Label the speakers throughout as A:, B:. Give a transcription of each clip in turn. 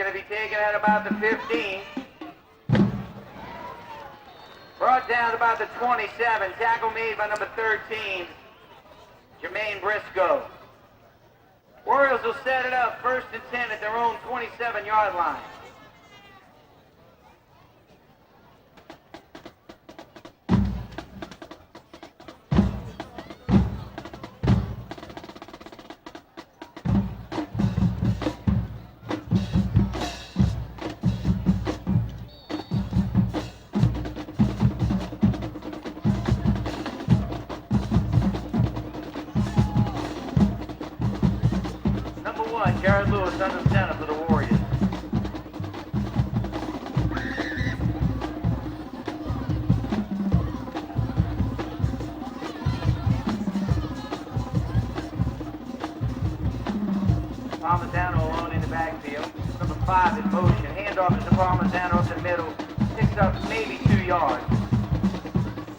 A: going to be taken at about the 15. Brought down to about the 27. Tackle made by number 13, Jermaine Briscoe. Warriors will set it up 1st and 10 at their own 27-yard line. Jared Lewis under center for the Warriors. Parmesan alone in the backfield. Number 5 in motion. Handoff is to Parmesan up the middle. Picks up maybe 2 yards.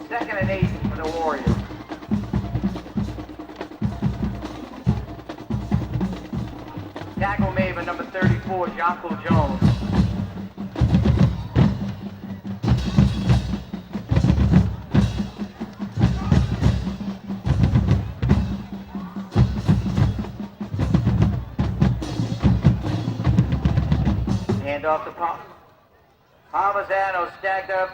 A: 2nd and 8 for the Warriors. Tackle made by number 34, Jonko Jones. Hand off to Parmesano, stacked up.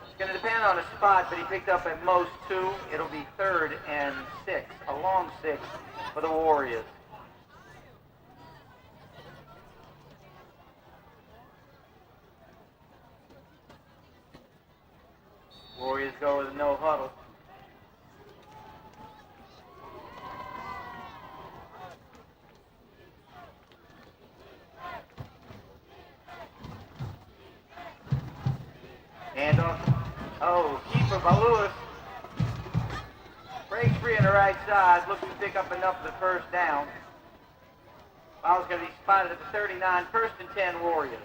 A: It's going to depend on the spot, but he picked up at most 2. It'll be 3rd and 6, a long 6 for the Warriors. Warriors go with a no huddle. Handoff. Oh, keeper by Lewis. Breaks free on the right side. Looking to pick up enough for the 1st down. Ball's going to be spotted at the 39. 1st and 10 Warriors.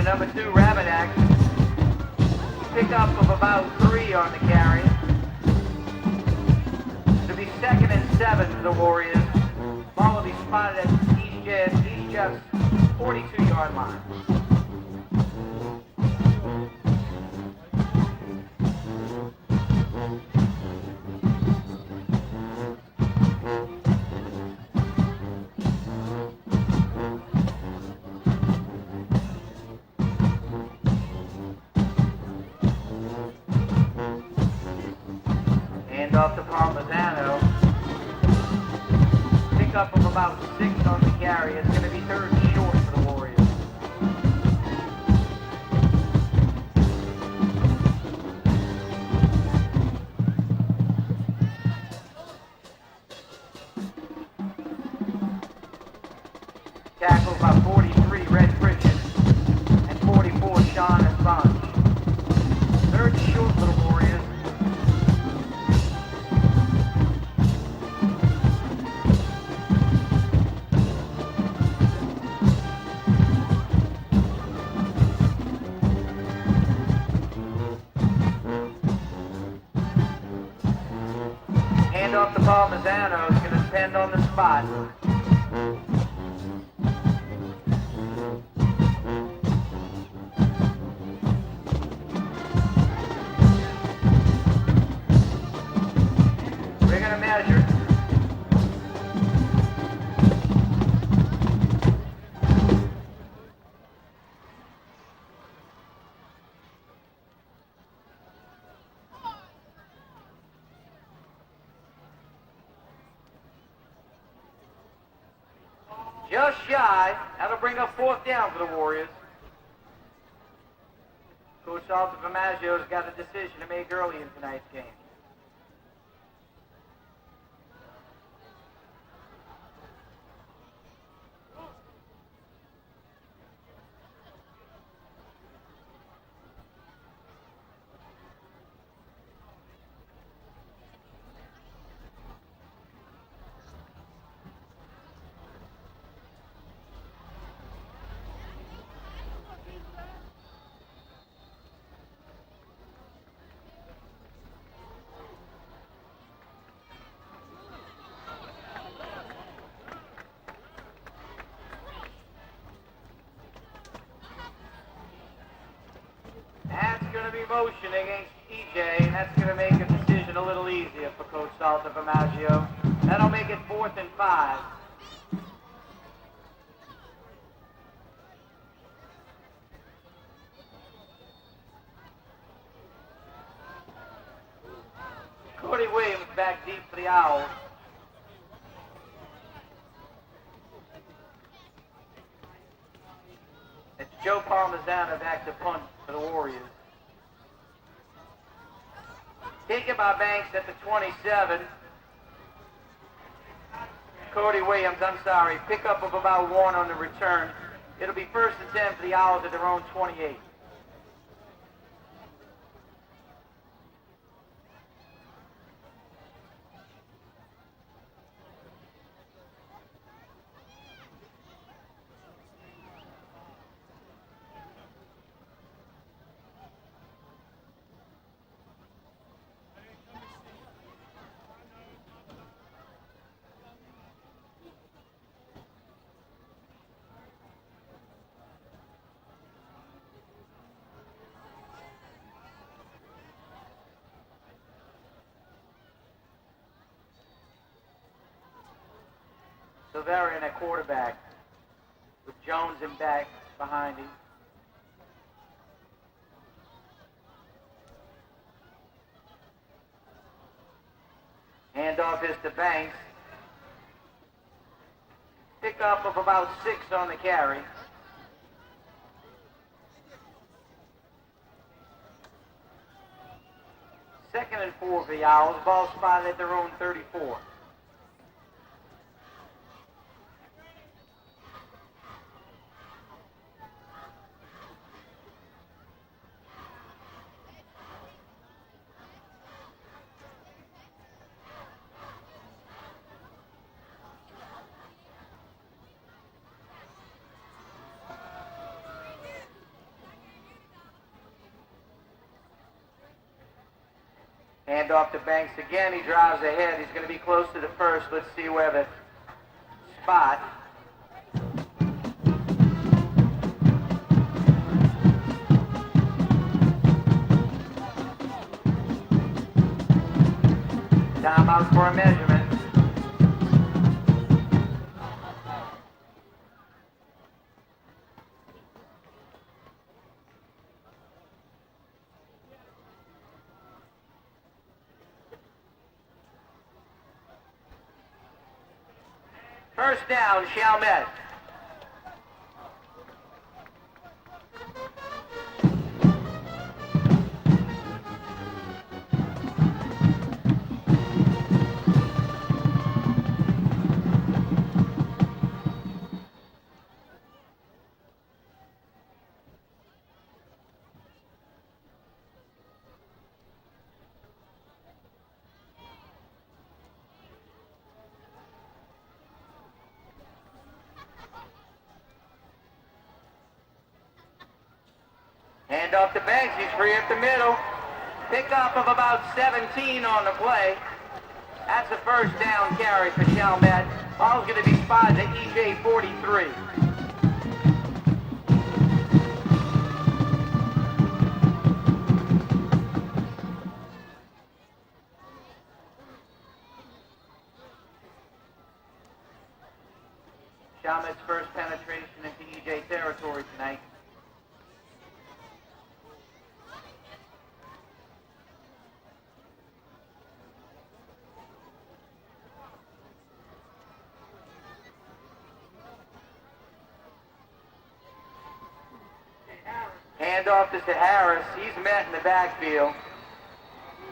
A: Number 2, Rabinak, pick up of about 3 on the carry. It'll be 2nd and 7 for the Warriors. Ball will be spotted at East Jeff's 42-yard line. Off to Parmesano. Pick up of about 6 on the carry. It's going to be 3rd and short for the Warriors. Tackled by 43, Red Pritchett, and 44, Sean Assange. 3rd and short for the Warriors. Off the Parmesano is going to depend on the spot. We're going to measure. Just shy. That'll bring up 4th down for the Warriors. Coach Alton Formaggio's got a decision to make early in tonight's game. motion against EJ, and that's going to make a decision a little easier for Coach Salta-Formaggio. That'll make it 4th and 5. Cody Williams back deep for the Owls. It's Joe Palmisano back to punt for the Warriors. Taken by Banks at the 27. Cody Williams, I'm sorry, pickup of about 1 on the return. It'll be 1st and 10 for the Owls at their own 28. Silverian at quarterback with Jones in back behind him. Handoff is to Banks. Pickup of about 6 on the carry. Second and 4 for the Owls. Ball spotted at their own 34. Hand off to Banks again. He drives ahead. He's going to be close to the first. Let's see where the spot. Timeout for a measurement. First down, Chalmette. Hand off to Banks, he's free up the middle. Pickup of about 17 on the play. That's a first down carry for Chalmette. Ball's going to be spotted at EJ 43. Chalmette's first penetration into EJ territory tonight. Handoff is to Harris. He's met in the backfield.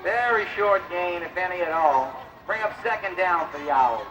A: Very short gain, if any at all. Bring up second down for the Owls.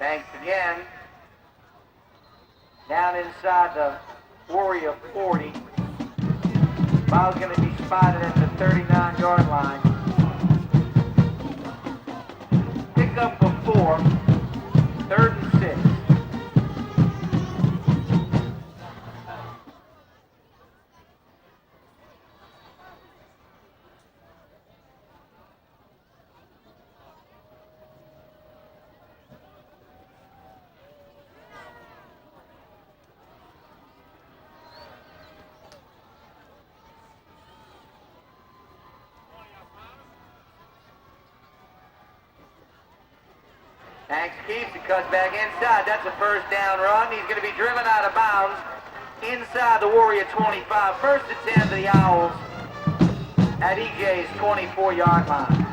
A: Banks again. Down inside the Warrior 40. Ball's going to be spotted at the 39-yard line. Pick up for 4. 3rd and 6. Banks keeps it, cuts back inside. That's a first down run. He's going to be driven out of bounds inside the Warrior 25. First and 10 to the Owls at EJ's 24-yard line.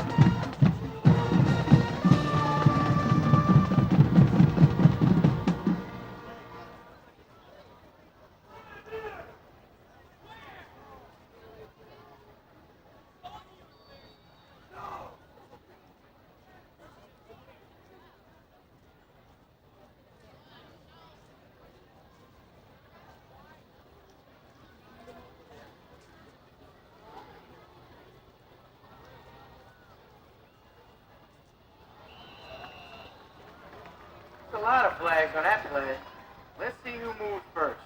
A: A lot of flags on that play. Let's see who moved first.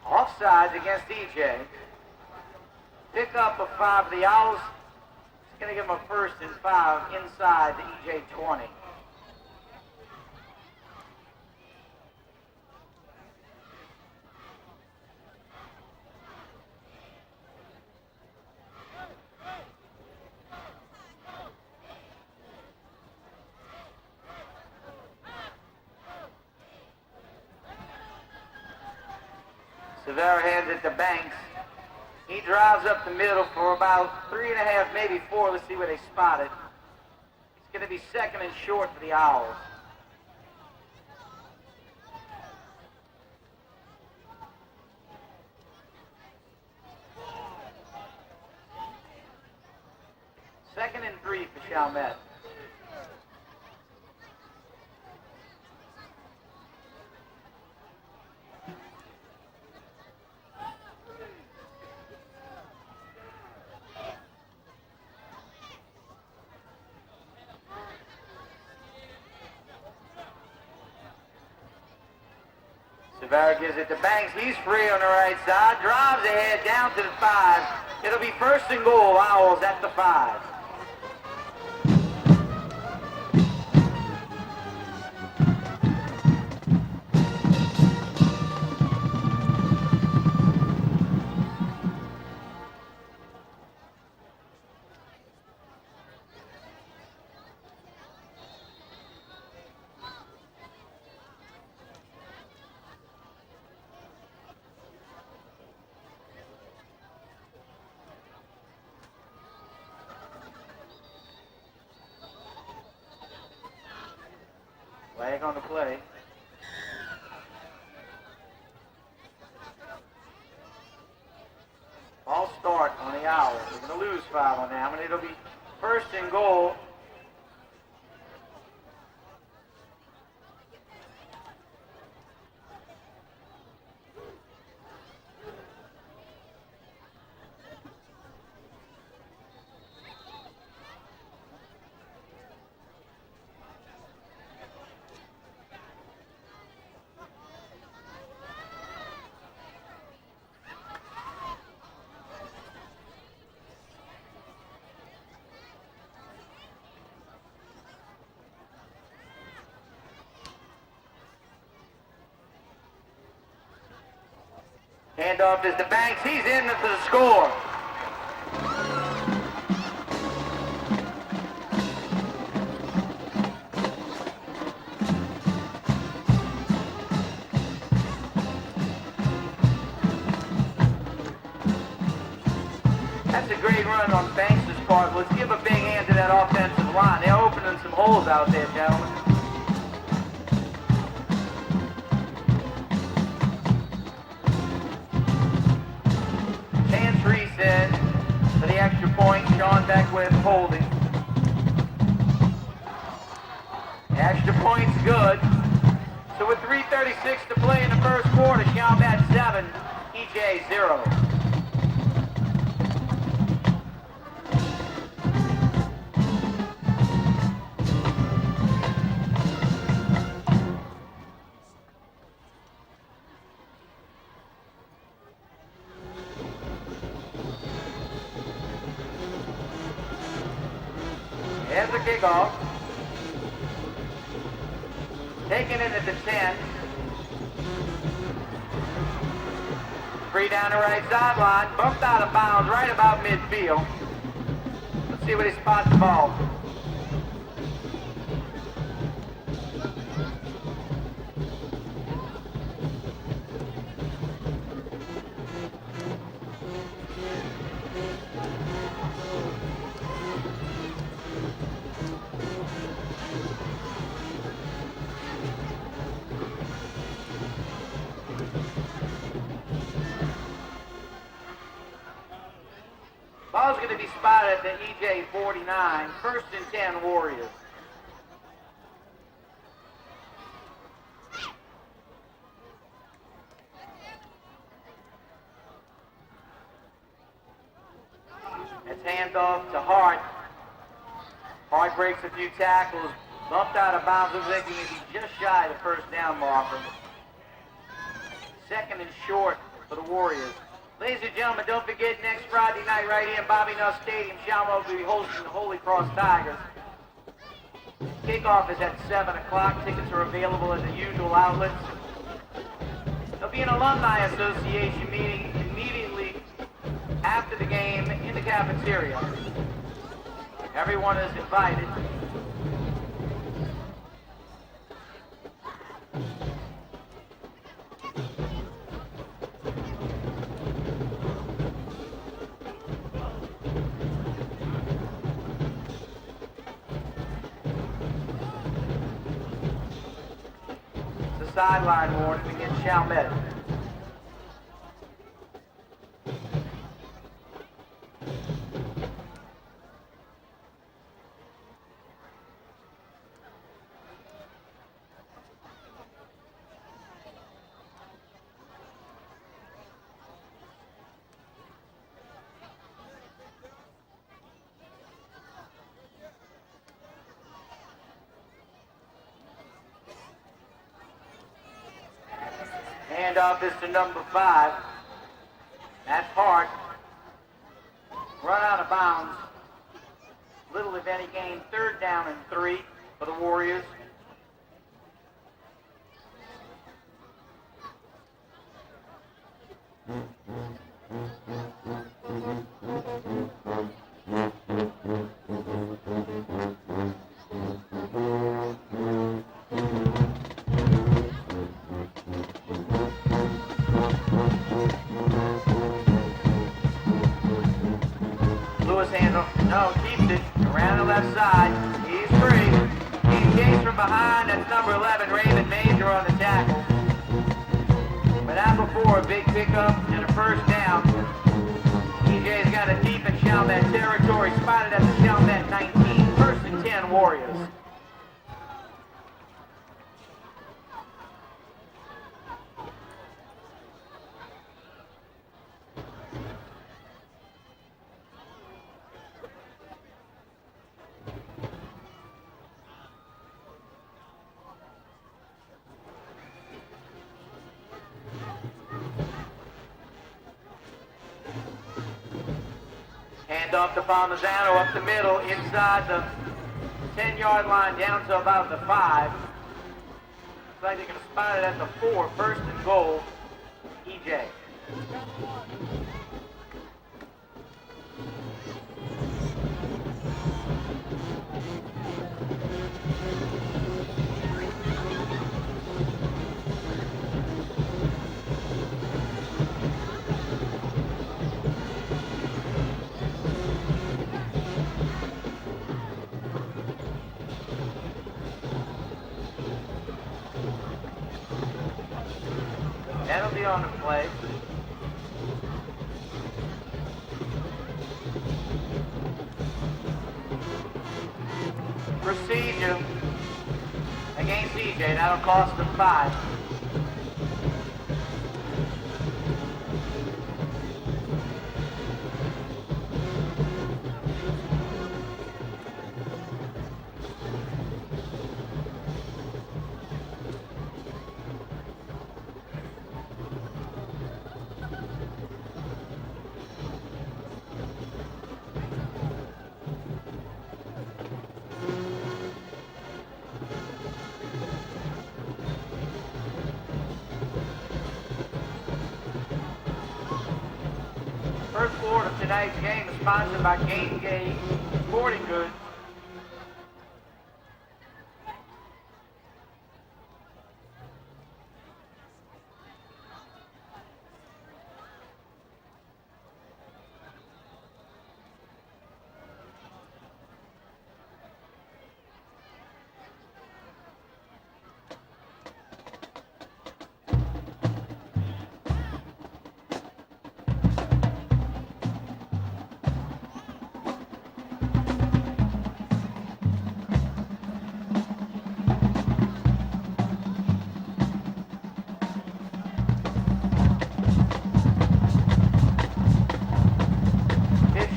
A: Offsides against EJ. Pick up a 5 for the Owls. It's going to give them a 1st and 5 inside the EJ 20. Severa hands it to Banks. He drives up the middle for about 3.5, maybe 4. Let's see where they spot it. It's going to be 2nd and short for the Owls. Second and 3 for Chalmette. Severa gives it to Banks. He's free on the right side. Drives ahead down to the 5. It'll be 1st and goal. Owls at the 5. Flag on the play. Ball start on the Owls. They're going to lose 5 on that one. It'll be 1st and goal. Handoff is to Banks. He's in for the score. That's a great run on Banks' part. Let's give a big hand to that offensive line. They're opening some holes out there, gentlemen. contact with holding. Extra point's good. So with 3:36 to play in the first quarter, Chalmette 7, EJ 0. Here's the kickoff. Taking it at the 10. Free down the right sideline. Bumped out of bounds right about midfield. Let's see what he spots the ball. Ball's going to be spotted at the EJ 49, 1st and 10 Warriors. It's handoff to Hart. Hart breaks a few tackles, bumped out of bounds, looks like he's just shy of the first down marker. 2nd and short for the Warriors. Ladies and gentlemen, don't forget next Friday night right here in Bobby Nuss Stadium, Chalmette will be hosting the Holy Cross Tigers. Kickoff is at 7 o'clock. Tickets are available at the usual outlets. There'll be an alumni association meeting immediately after the game in the cafeteria. Everyone is invited. Sideline warning against Chalmette. Handoff is to number 5. That's Hart. Run out of bounds. Little if any gain. 3rd down and 3 for the Warriors. No, keeps it around the left side. He's free. He's chased from behind. That's number 11, Raymond Major on the tackle. But not before a big pickup and a first down. EJ's got a deep in Chalmette territory, spotted at the Chalmette 19, 1st and 10 Warriors. Off to Palmisano up the middle, inside the 10-yard line, down to about the 5. Looks like they're going to spot it at the 4, 1st and goal, EJ. Penalty on the play. procedure against EJ. That'll cost them 5. First quarter of tonight's game is sponsored by Game Gate Sporting Goods.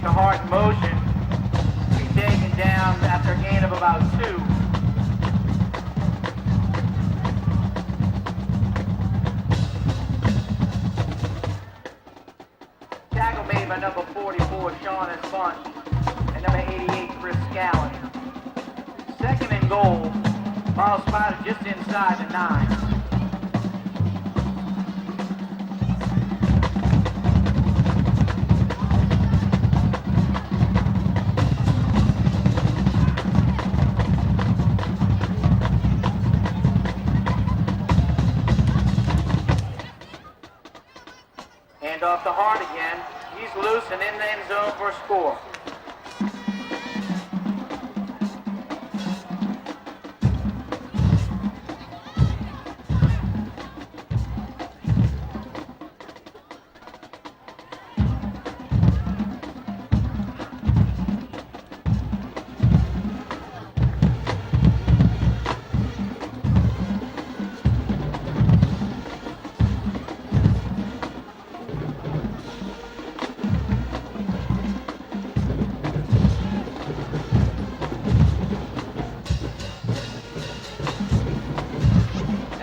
A: The hard motion be taken down after a gain of about 2. Tackle made by number 44, Sean Bunch, and number 88, Chris Scallon. Second and goal, ball spotted just inside the 9. Off the Hart again. He's loose and in the end zone for a score.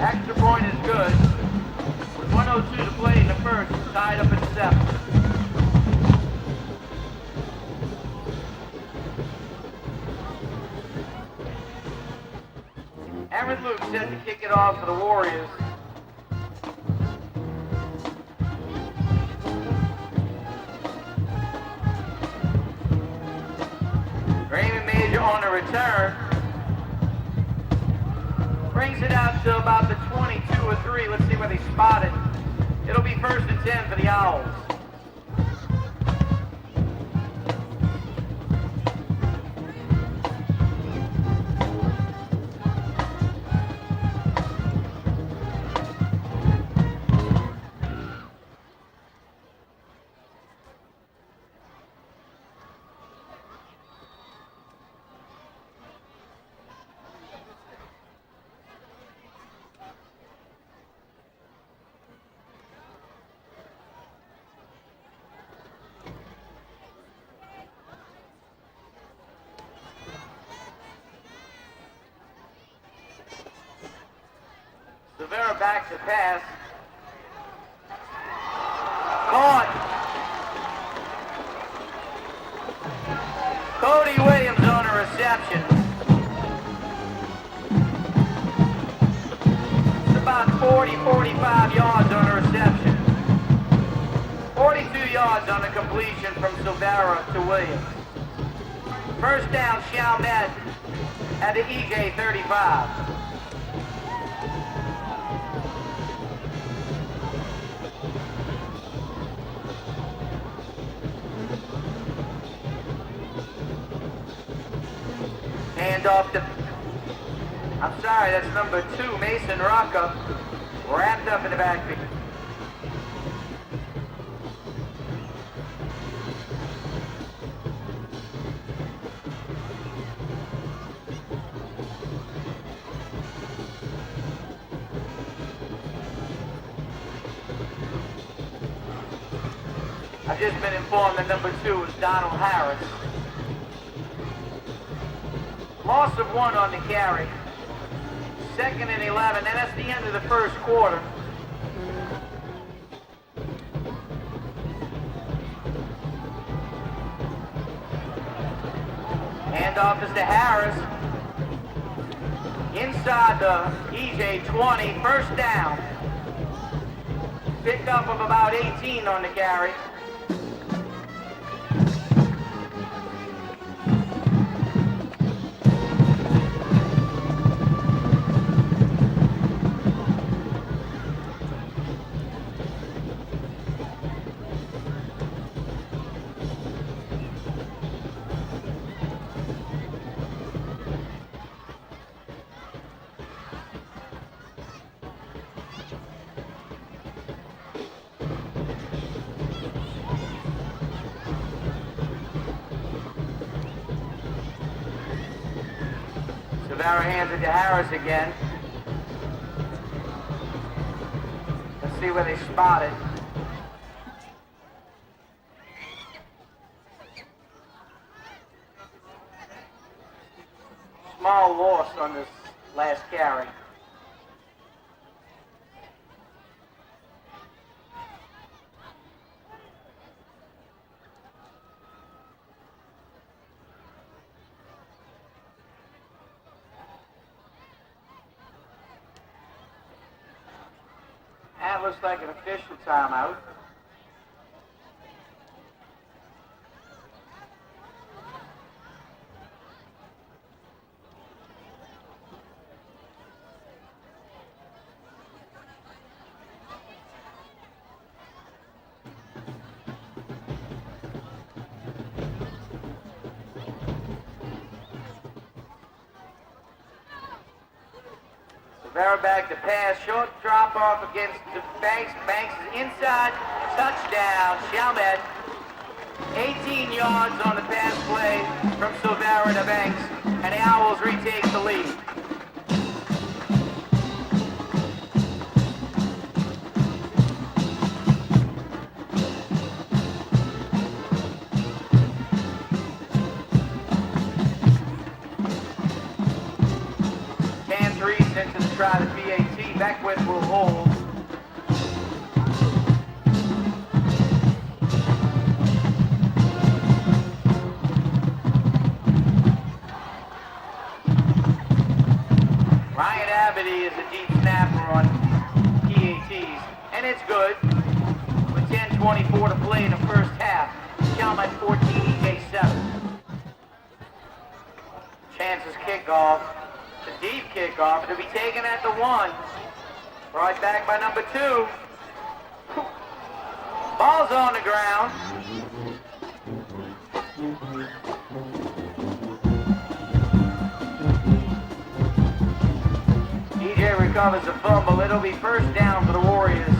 A: Extra point is good. With 1:02 to play in the first, tied up at 7. Aaron Luke set to kick it off for the Warriors. Raymond Major on the return. Brings it out to about the 22 or 3. Let's see where they spot it. It'll be 1st and 10 for the Owls. Rivera back to pass. Caught. Cody Williams on a reception. It's about 40-45 yards on a reception. 42 yards on a completion from Silvera to Williams. First down, Chalmette at the EJ 35. Off to, I'm sorry, that's number 2, Mason Rocca, wrapped up in the backfield. I've just been informed that number 2 is Donald Harris. Loss of 1 on the carry. 2nd and 11, and that's the end of the first quarter. Handoff is to Harris. Inside the EJ 20, first down. Picked up of about 18 on the carry. Savara hands it to Harris again. Let's see where they spot it. Small loss on this last carry. That looks like an official timeout. Savara back to pass, short drop off against the Banks. Banks is inside, touchdown, Chalmette. 18 yards on the pass play from Savara to Banks, and the Owls retake the lead. Try the PAT, Beckwith will hold. Ryan Abity is a deep snapper on PATs, and it's good. With 10:24 to play in the first half, Chalmette 14, EJ 7. Chances kickoff. A deep kickoff to be taken at the 1. Brought back by number 2. Ball's on the ground. EJ recovers the fumble. It'll be first down for the Warriors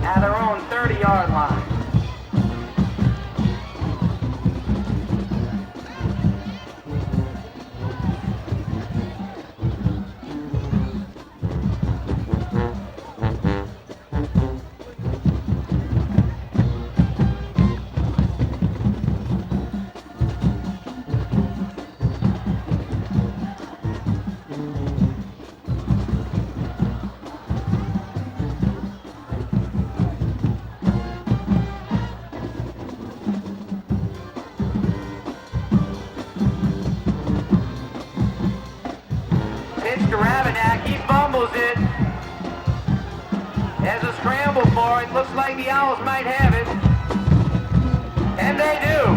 A: at their own 30-yard line. It looks like the Owls might have it, and they do.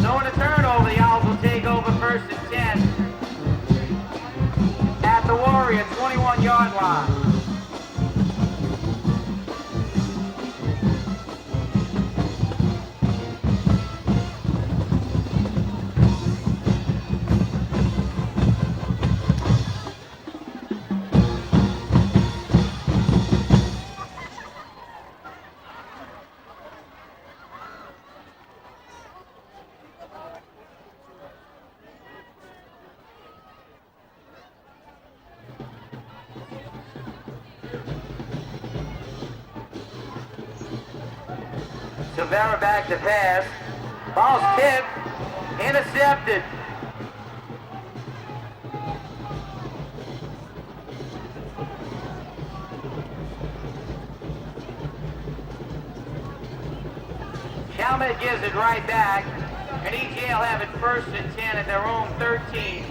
A: So in a turnover, the Owls will take over first and 10 at the Warrior 21-yard line. Silvera back to pass. Ball's tipped. Intercepted. Chalmette gives it right back. And EJ will have it 1st and 10 at their own 13.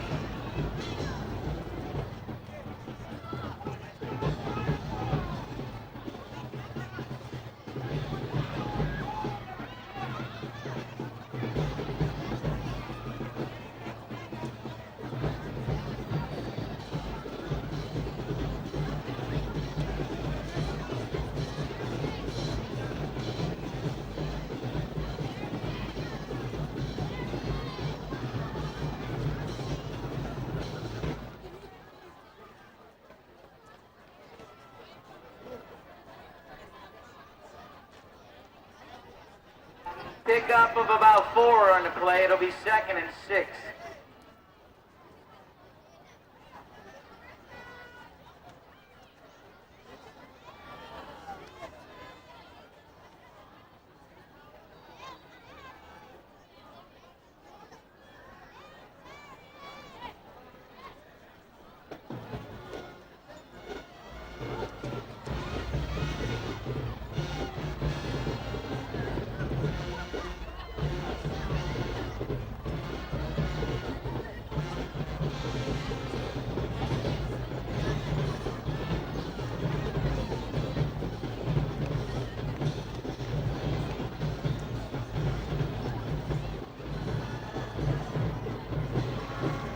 A: Pickup of about 4 on the play. It'll be 2nd and 6.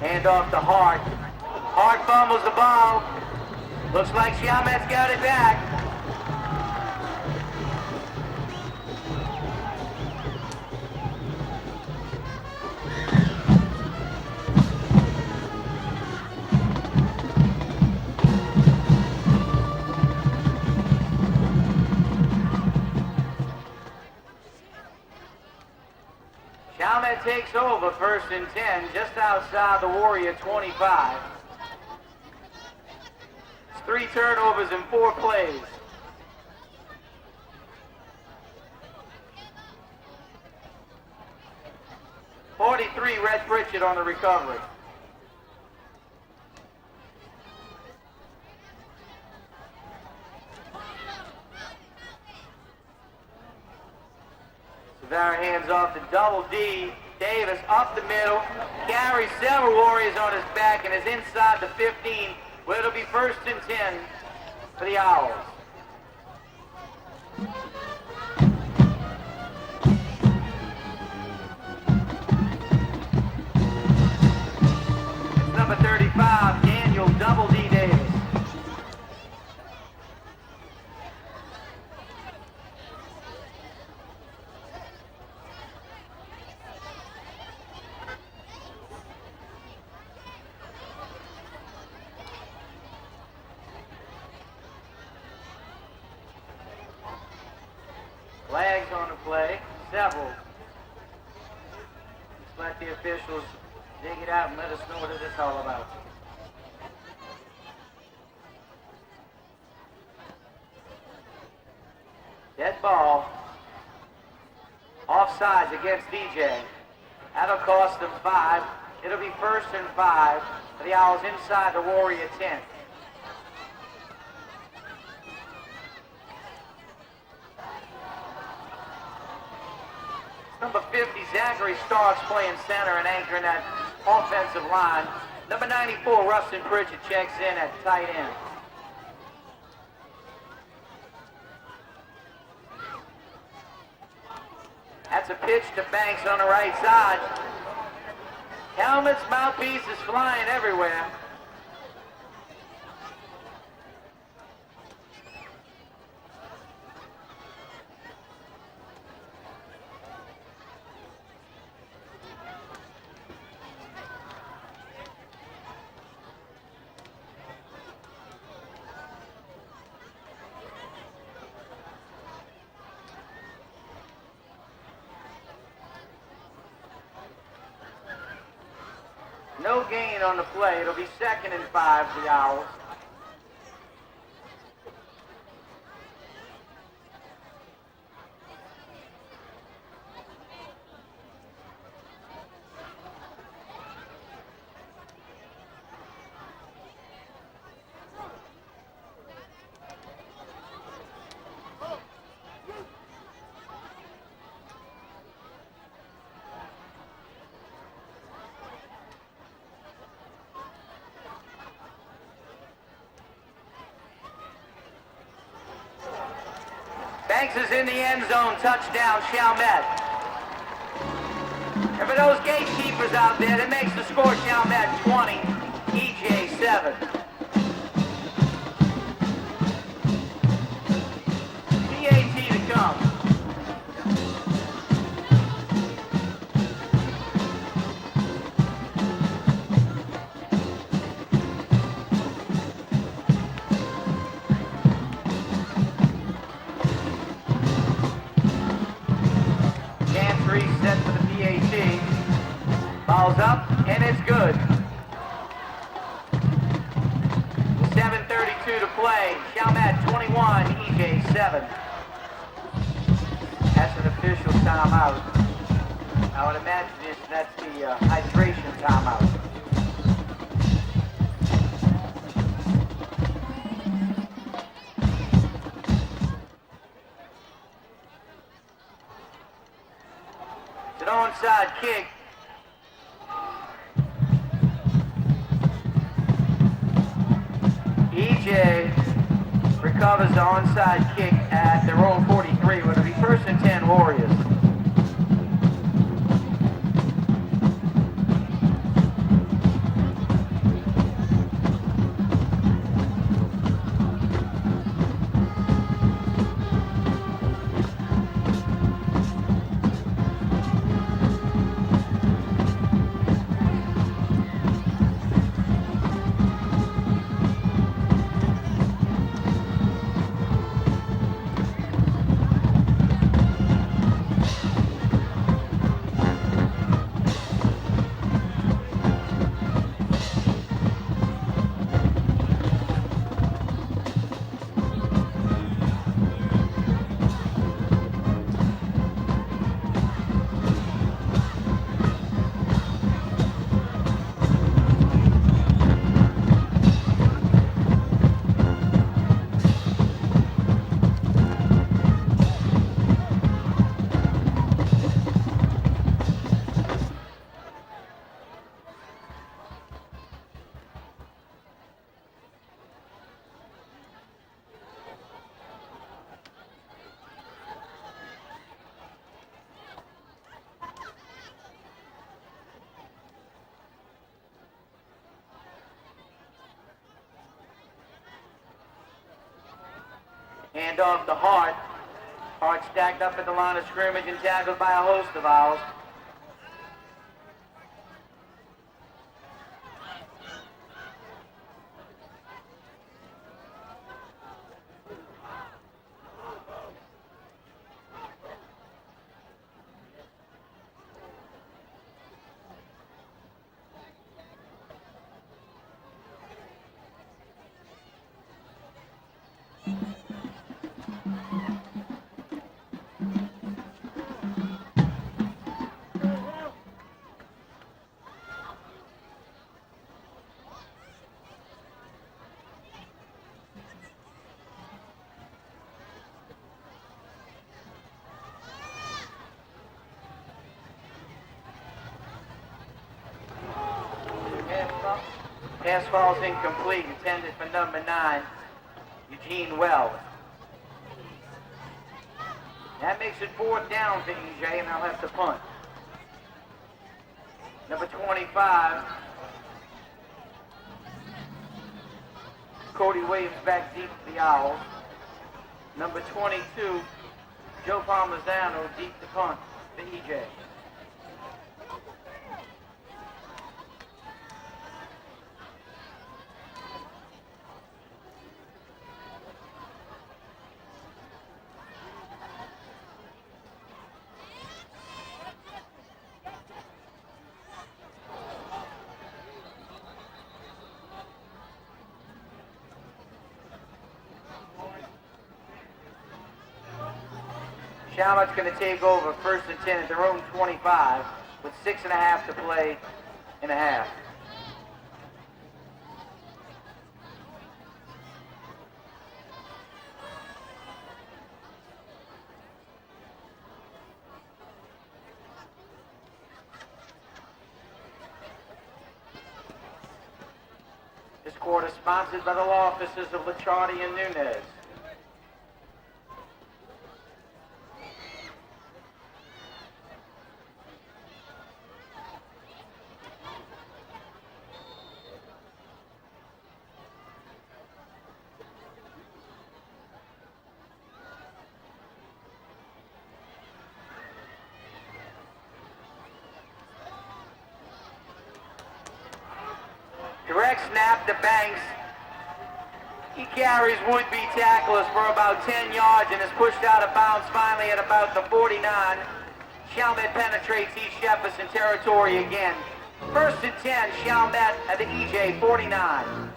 A: Hand off to Hart. Hart fumbles the ball. Looks like Chalmette's got it back. Chalmette takes over 1st and 10 just outside the Warrior 25. It's 3 turnovers in 4 plays. .43 Red Pritchett on the recovery. Silvera hands off to Double D. Davis up the middle, carries several Warriors on his back and is inside the 15, where it'll be 1st and 10 for the Owls. It's number 35, Daniel Double D Davis. Flags on the play, several. Just let the officials dig it out and let us know what it is all about. Dead ball. Offsides against DJ. That'll cost them 5. It'll be 1st and 5 for the Owls inside the Warrior 10. Number 50, Zachary Starks playing center and anchoring that offensive line. Number 94, Rustin Pritchett checks in at tight end. That's a pitch to Banks on the right side. Helmet's mouthpiece is flying everywhere. No gain on the play. It'll be 2nd and 5 for the Owls. Banks is in the end zone. Touchdown, Chalmette. And for those gatekeepers out there, that makes the score Chalmette 20, EJ 7. PAT to come. Reset for the PAT. Ball's up, and it's good. 7:32 to play. Chalmette 21, EJ 7. That's an official timeout. I would imagine that's the hydration timeout. An onside kick. EJ recovers the onside kick at their own 43. It'll be 1st and 10 Warriors. Hand off to Hart. Hart stacked up at the line of scrimmage and tackled by a host of Owls. Pass falls incomplete, intended for number 9, Eugene Wells. That makes it 4th down for EJ, and they'll have to punt. Number 25, Cody Williams back deep to the Owls. Number 22, Joe Parmesan deep to punt for EJ. Chalmette's going to take over 1st and 10 at their own 25 with 6.5 to play in a half. This quarter sponsored by the law offices of Licciardi and Nunez. Direct snap to Banks. He carries would-be tacklers for about 10 yards and is pushed out of bounds finally at about the 49. Chalmette penetrates East Jefferson territory again. 1st and 10, Chalmette at the EJ 49.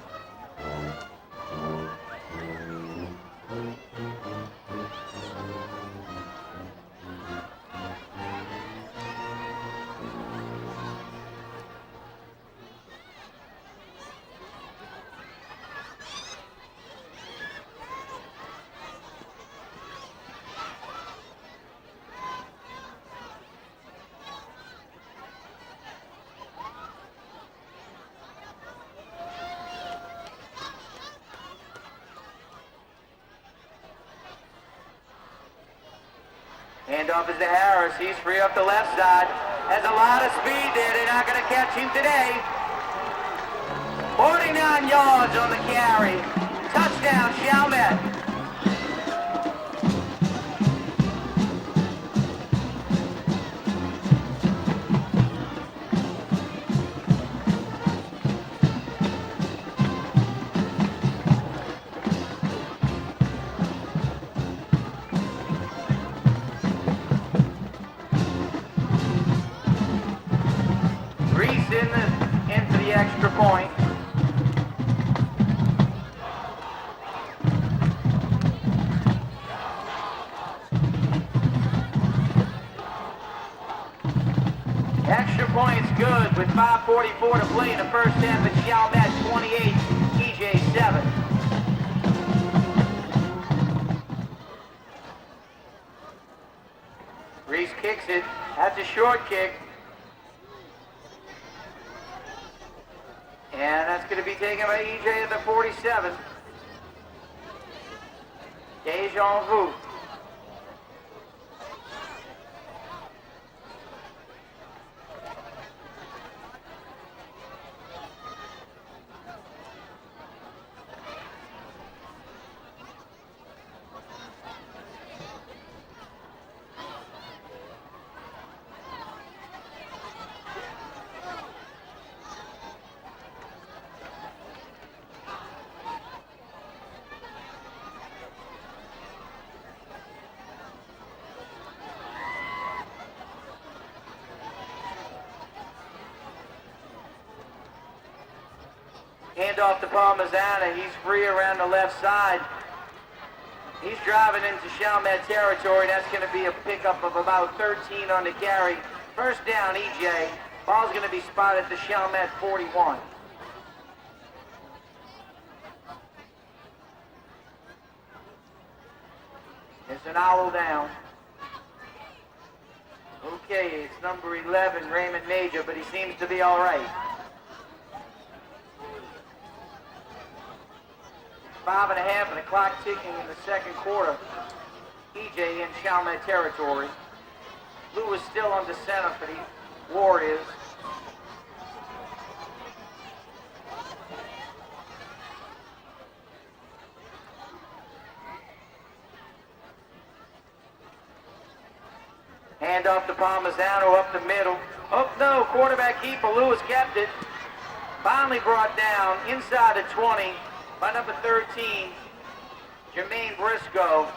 A: Handoff is to Harris. He's free up the left side. Has a lot of speed there. They're not going to catch him today. 49 yards on the carry. Touchdown, Chalmette. Into the extra point. Extra point's good with 5:44 to play in the first half. It's Chalmette 28, EJ 7. Reese kicks it. That's a short kick. And that's going to be taken by EJ at the 47. Dejan Vu. Handoff to Parmesan. He's free around the left side. He's driving into Chalmette territory. That's going to be a pickup of about 13 on the carry. First down, EJ. Ball's going to be spotted at the Chalmette 41. It's an owl down. Okay, it's number 11, Raymond Major, but he seems to be all right. 5.5 and the clock ticking in the second quarter. EJ in Chalmette territory. Lewis still under center for the Warriors. Handoff to Parmesano up the middle. Oh no, quarterback keeper, Lewis kept it. Finally brought down inside the 20 by number 13, Jermaine Briscoe.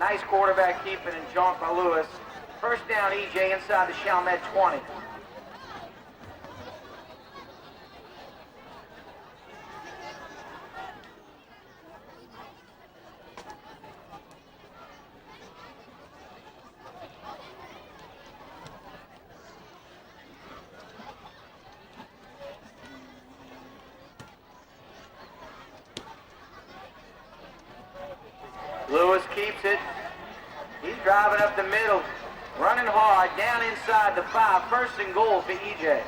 A: Nice quarterback keeping and jump by Lewis. First down, EJ inside the Chalmette 20. Lewis keeps it. He's driving up the middle, running hard, down inside the 5. First and goal for EJ.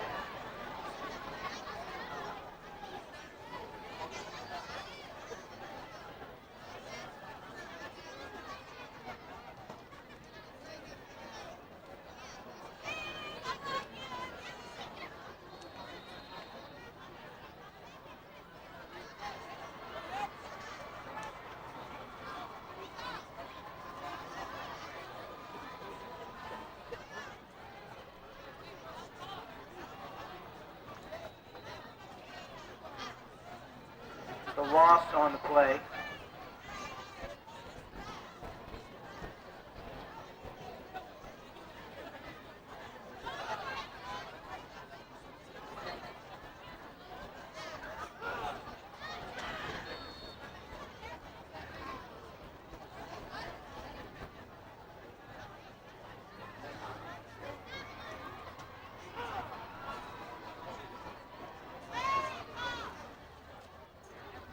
A: the loss on the play.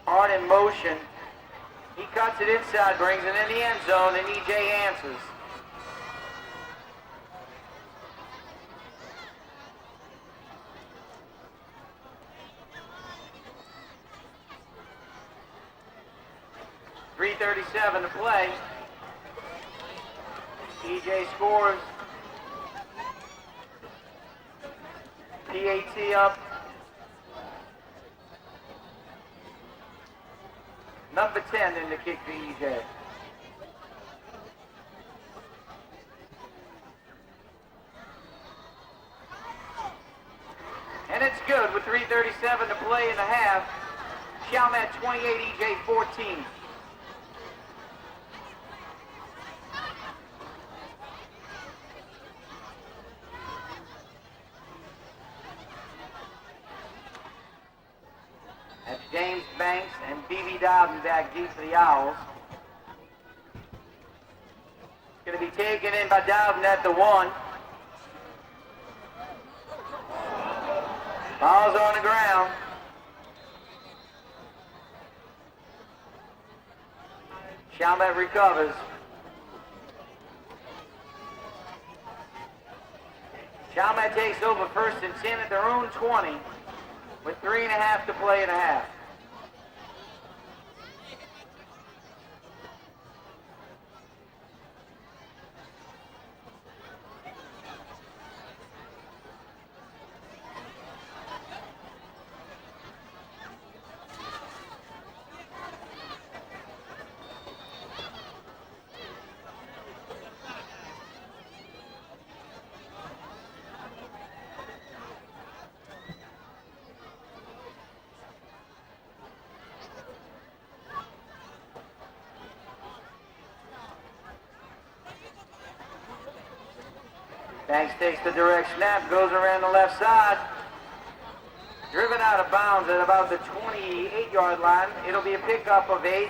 A: Hard in motion. He cuts it inside, brings it in the end zone, and EJ answers. .337 to play. EJ scores. PAT up. Number 10 in the kick for EJ. And it's good with 3:37 to play in the half. Chalmette 28, EJ 14. That's James Banks and B.B. Dowden back deep for the Owls. Going to be taken in by Dowden at the 1. Ball's on the ground. Chalmette recovers. Chalmette takes over 1st and 10 at their own 20 with 3.5 to play in a half. Banks takes the direct snap, goes around the left side. Driven out of bounds at about the 28-yard line. It'll be a pickup of 8.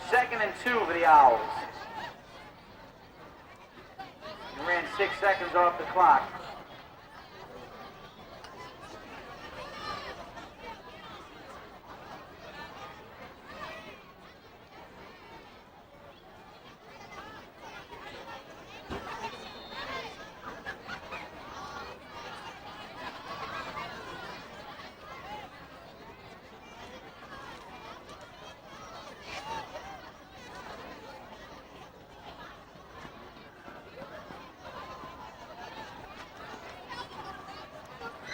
A: 2nd and 2 for the Owls. He ran 6 seconds off the clock.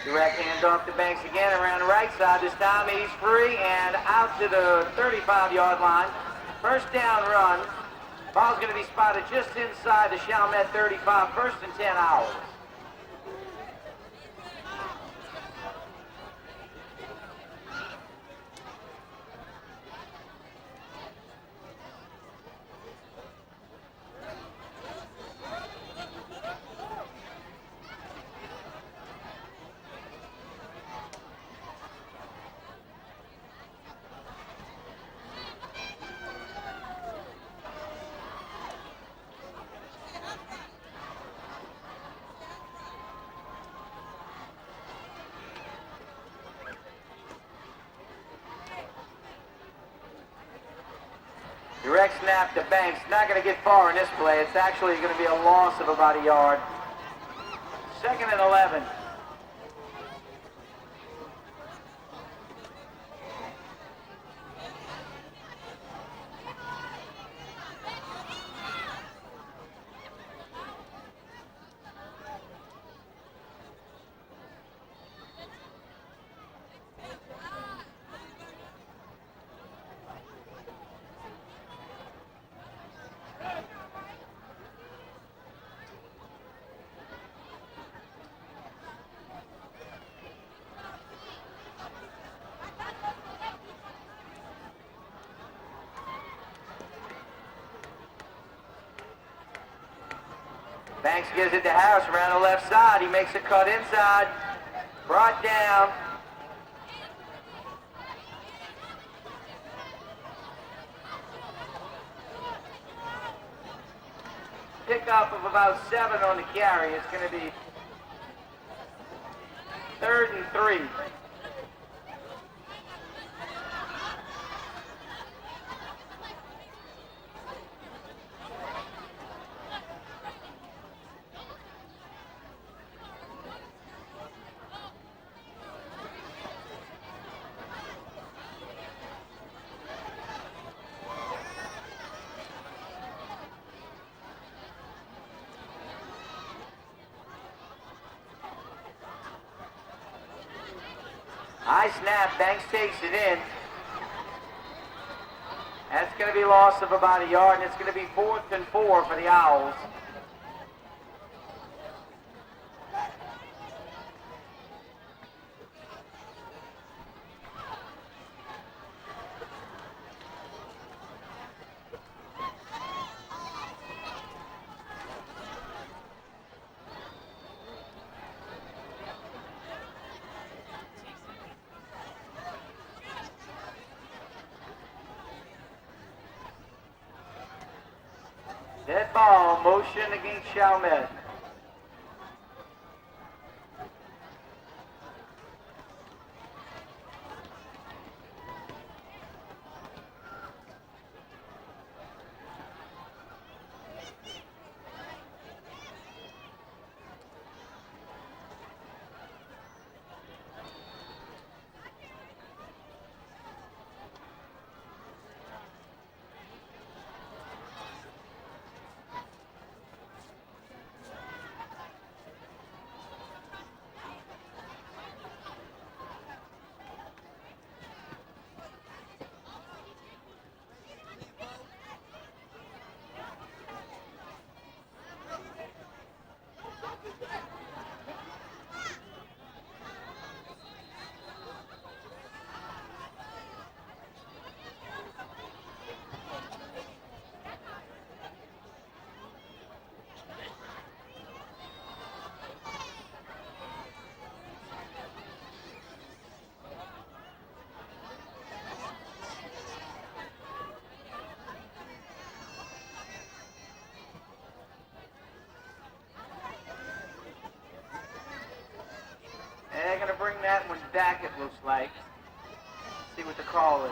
A: Direct handoff to Banks again around the right side. This time he's free and out to the 35-yard line. 1st down run. Ball's going to be spotted just inside the Chalmette 35. 1st and 10 Owls. Direct snap to Banks. Not going to get far in this play. It's actually going to be a loss of about a yard. 2nd and 11. Banks gives it to Harris around the left side. He makes a cut inside. Brought down. Pickup of about 7 on the carry. It's going to be 3rd and 3. High snap, Banks takes it in. That's going to be a loss of about a yard, and it's going to be 4th and 4 for the Owls. Dead ball, motion against Chalmette. They're going to bring that one back, it looks like. See what the call is.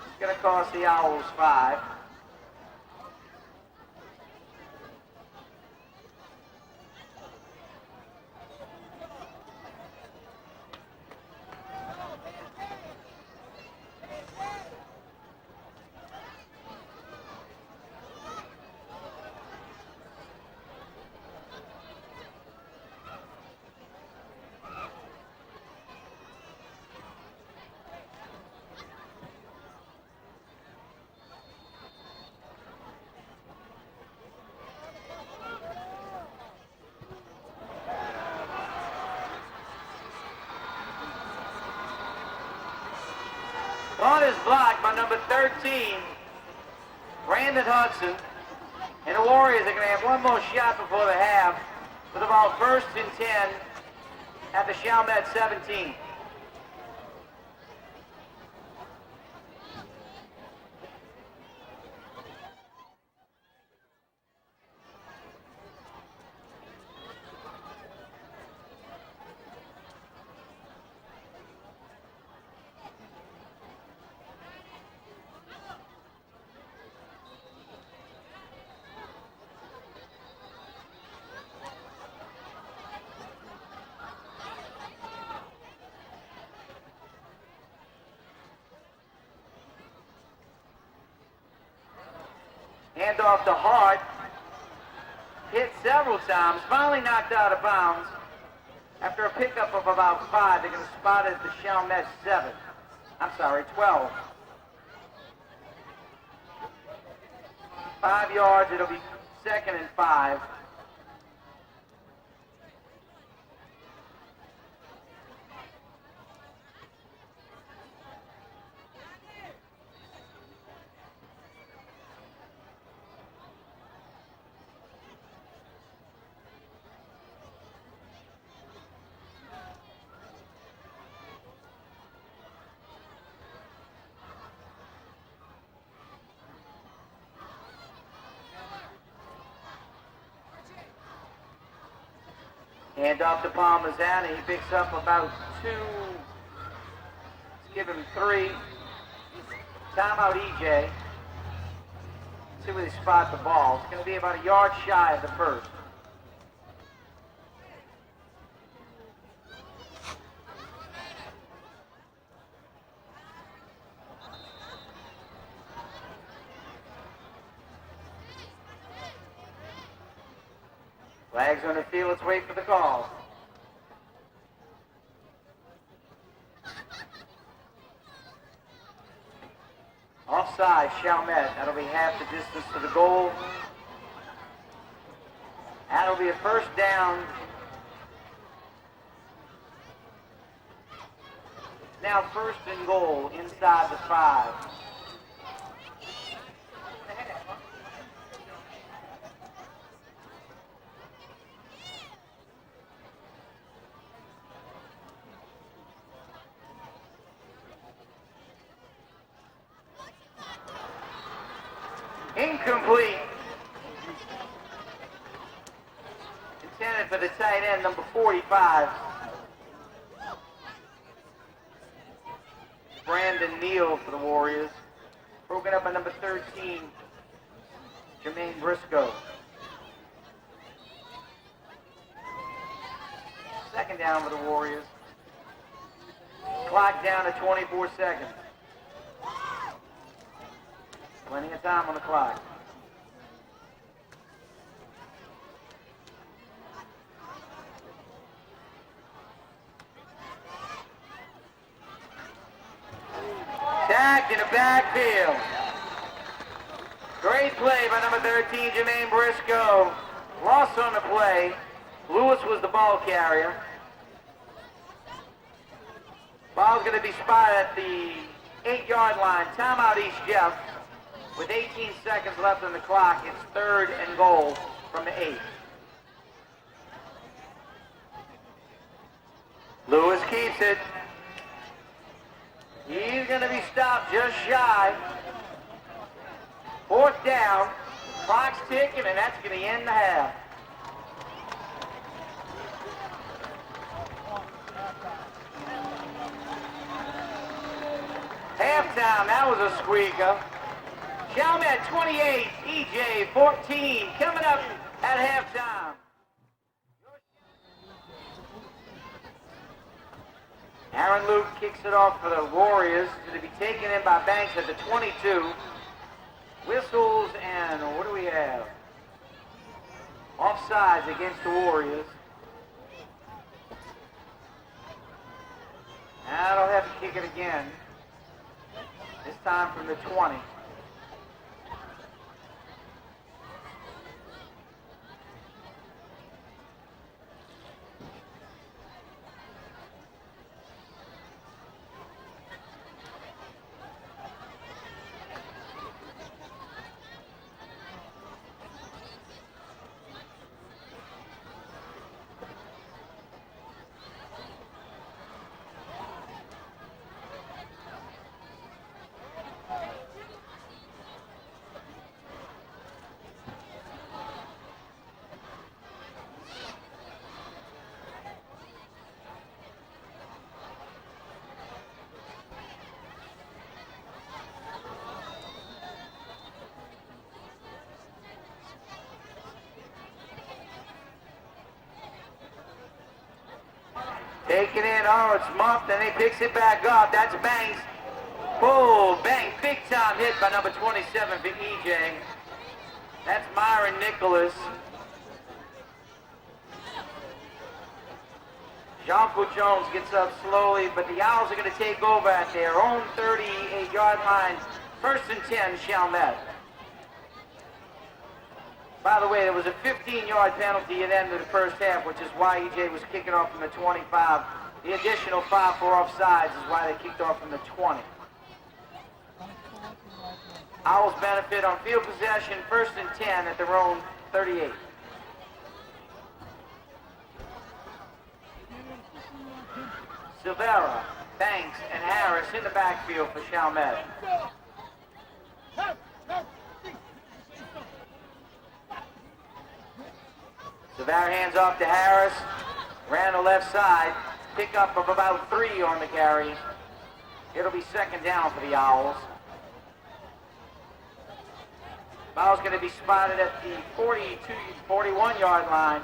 A: It's going to cost the Owls 5. Ball is blocked by number 13, Brandon Hudson. And the Warriors are going to have one more shot before the half with the ball 1st and 10 at the Chalmette 17. Handoff to Hart. Hit several times. Finally knocked out of bounds. After a pickup of about 5, they're going to spot it at the Chalmette 7. I'm sorry, 12. 5 yards, it'll be 2nd and 5. Hand off to Parmesan. He picks up about 2. Let's give him 3. Timeout, EJ. See where they spot the ball. It's going to be about a yard shy of the first. Flag's on the field. Let's wait for the call. Offside, Chalmette. That'll be half the distance to the goal. That'll be a first down. Now 1st and goal inside the 5. Incomplete. Intended for the tight end, number 45. Brandon Neal for the Warriors. Broken up by number 13, Jermaine Briscoe. 2nd down for the Warriors. Clock down to 24 seconds. Plenty of time on the clock. Tagged in the backfield. Great play by number 13, Jermaine Briscoe. Loss on the play. Lewis was the ball carrier. Ball's going to be spotted at the 8-yard line. Timeout, East Jeff. With 18 seconds left on the clock, it's 3rd and goal from the 8. Lewis keeps it. He's going to be stopped just shy. 4th down. Clock's ticking, and that's going to end the half. Halftime, that was a squeaker. Chalmette 28, EJ 14, coming up at halftime. Aaron Luke kicks it off for the Warriors. It's going to be taken in by Banks at the 22. Whistles and what do we have? Offsides against the Warriors. Now they'll have to kick it again. This time from the 20. Taking in, oh, it's muffed, and he picks it back up. That's Banks. Oh, Banks, big time hit by number 27 for EJ. That's Myron Nicholas. Jean-Paul Jones gets up slowly, but the Owls are going to take over at their own 38-yard line. 1st and 10, Chalmette. By the way, there was a 15-yard penalty at the end of the first half, which is why EJ was kicking off from the 25. The additional 5 for offsides is why they kicked off from the 20. Owls benefit on field possession, 1st and 10 at their own 38. Silvera, Banks, and Harris in the backfield for Chalmette. Silvera hands off to Harris, ran the left side, pickup of about 3 on the carry. It'll be 2nd down for the Owls. Ball's going to be spotted at the 41-yard line.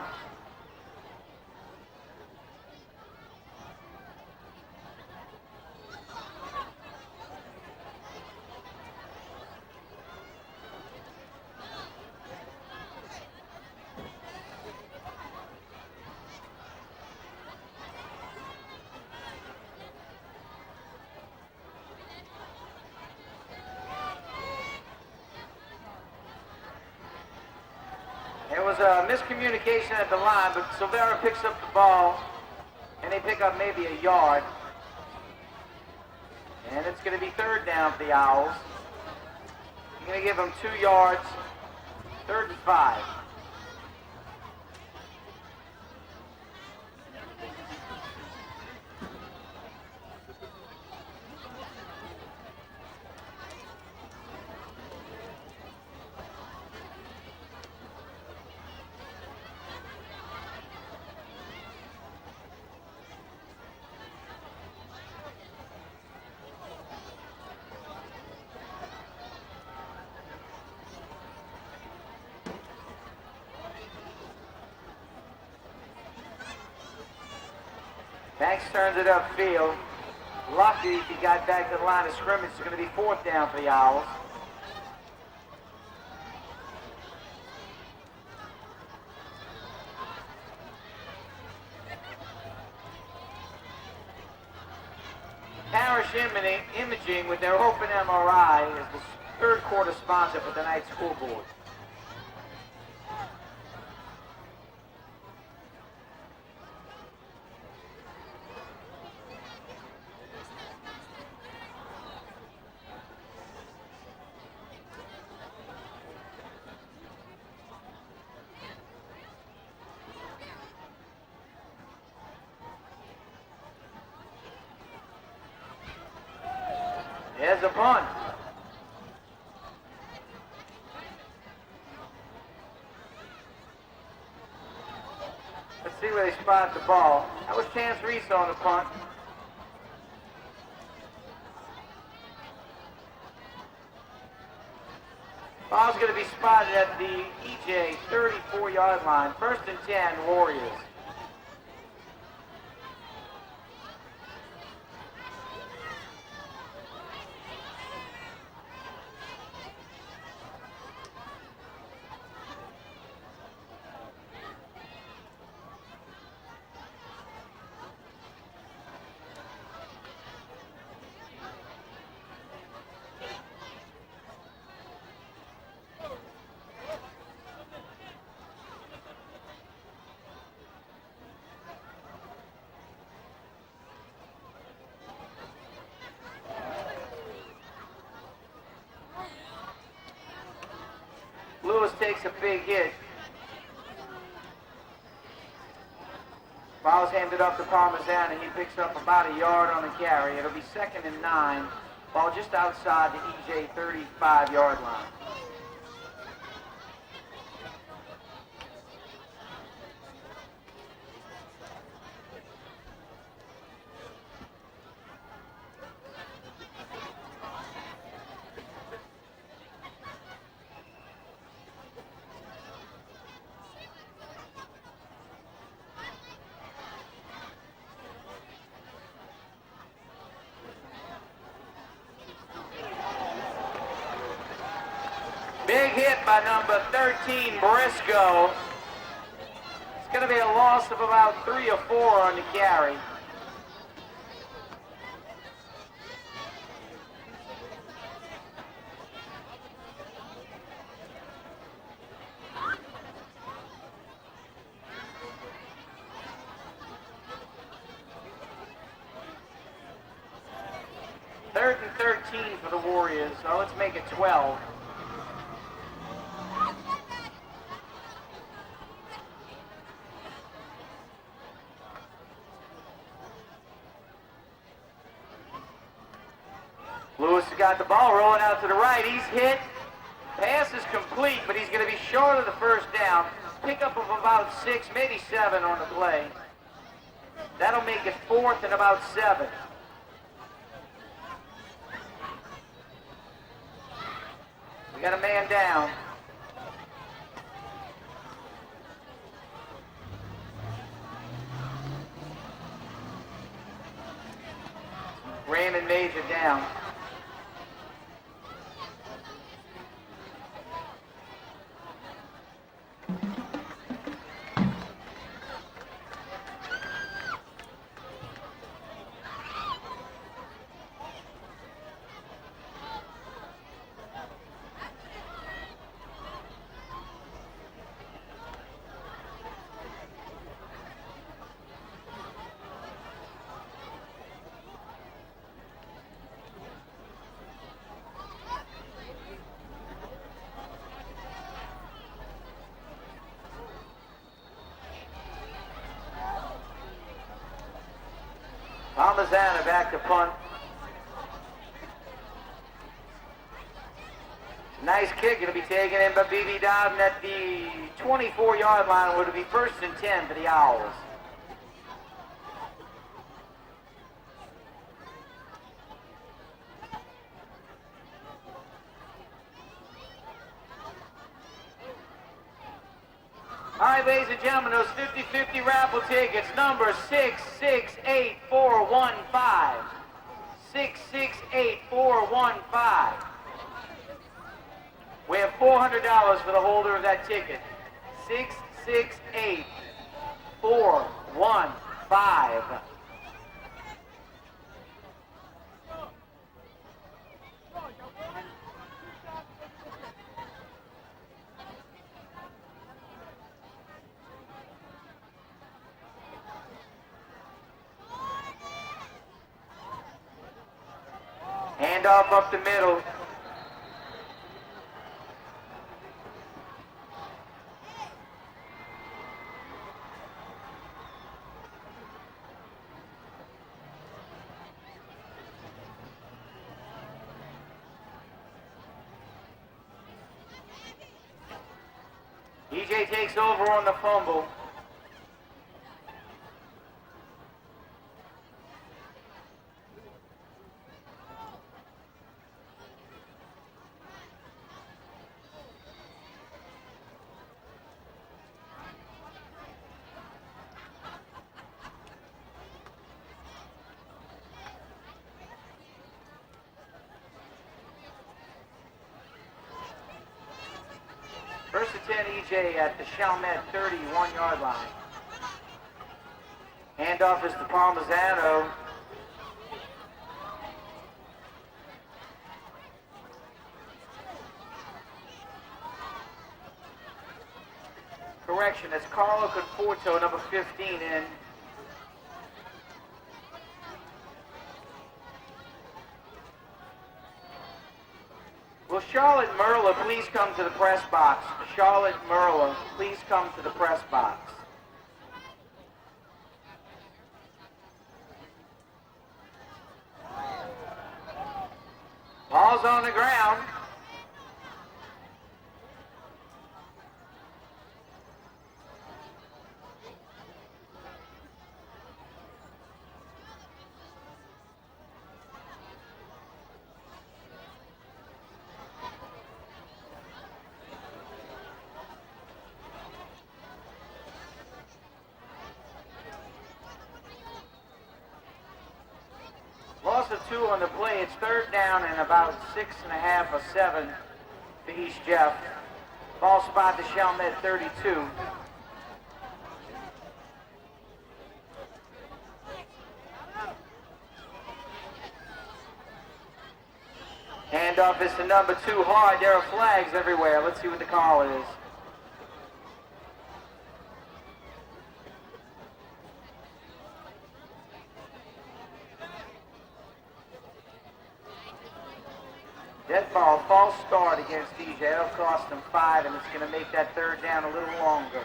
A: There was a miscommunication at the line, but Silvera picks up the ball, and they pick up maybe a yard. And it's going to be 3rd down for the Owls. You're going to give them 2 yards, 3rd and 5. Banks turns it upfield. Lucky if he got back to the line of scrimmage. It's going to be 4th down for the Owls. Parish Imaging with their open MRI is the 3rd quarter sponsor for tonight's scoreboard. There's a punt. Let's see where they spot the ball. That was Chance Reese on the punt. Ball's going to be spotted at the EJ 34-yard line. 1st and 10, Warriors. Lewis takes a big hit. Ball's handed up to Parmesan, and he picks up about a yard on the carry. It'll be 2nd and 9. Ball just outside the EJ 35-yard line. Big hit by number 13, Briscoe. It's going to be a loss of about 3 or 4 on the carry. 3rd and 13 for the Warriors, so let's make it 12. Lewis has got the ball rolling out to the right. He's hit. Pass is complete, but he's going to be short of the first down. Pickup of about 6, maybe 7 on the play. That'll make it 4th and about 7. We got a man down. Raymond Major down. Palmazana back to punt. Nice kick. It'll be taken in by B.B. Dobbin at the 24-yard line. Would it be 1st and 10 for the Owls? All right, ladies and gentlemen, those 50-50 raffle tickets, number 668415. 668415. We have $400 for the holder of that ticket. 668415. Handoff up the middle. EJ takes over on the fumble. First and 10, EJ at the Chalmette 31-yard line. Handoff is to Palmazano. Correction, that's Carlo Conforto, number 15 in. Will Charlotte Merla please come to the press box? Charlotte Merla, please come to the press box. Ball's on the ground. Loss of 2 on the play. It's 3rd down and about 6.5 or 7 for East Jeff. Ball spot to Chalmette 32. Handoff is to number 2 hard. There are flags everywhere. Let's see what the call is. Dead ball, false start against DJ. That'll cost them 5, and it's going to make that third down a little longer.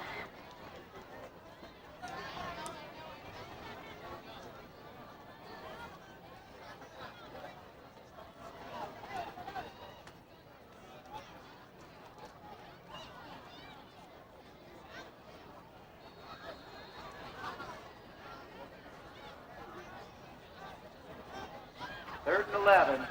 A: Third and 11.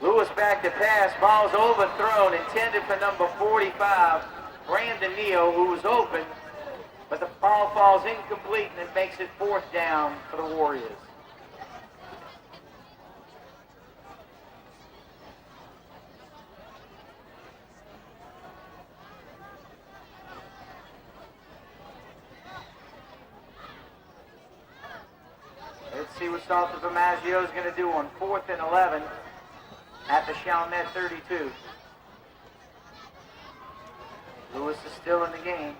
A: Lewis back to pass. Ball's overthrown, intended for number 45, Brandon Neal, who was open, but the ball falls incomplete, and it makes it 4th down for the Warriors. Let's see what Salter Vermaggio is going to do on 4th and 11. At the Chalmette 32. Lewis is still in the game.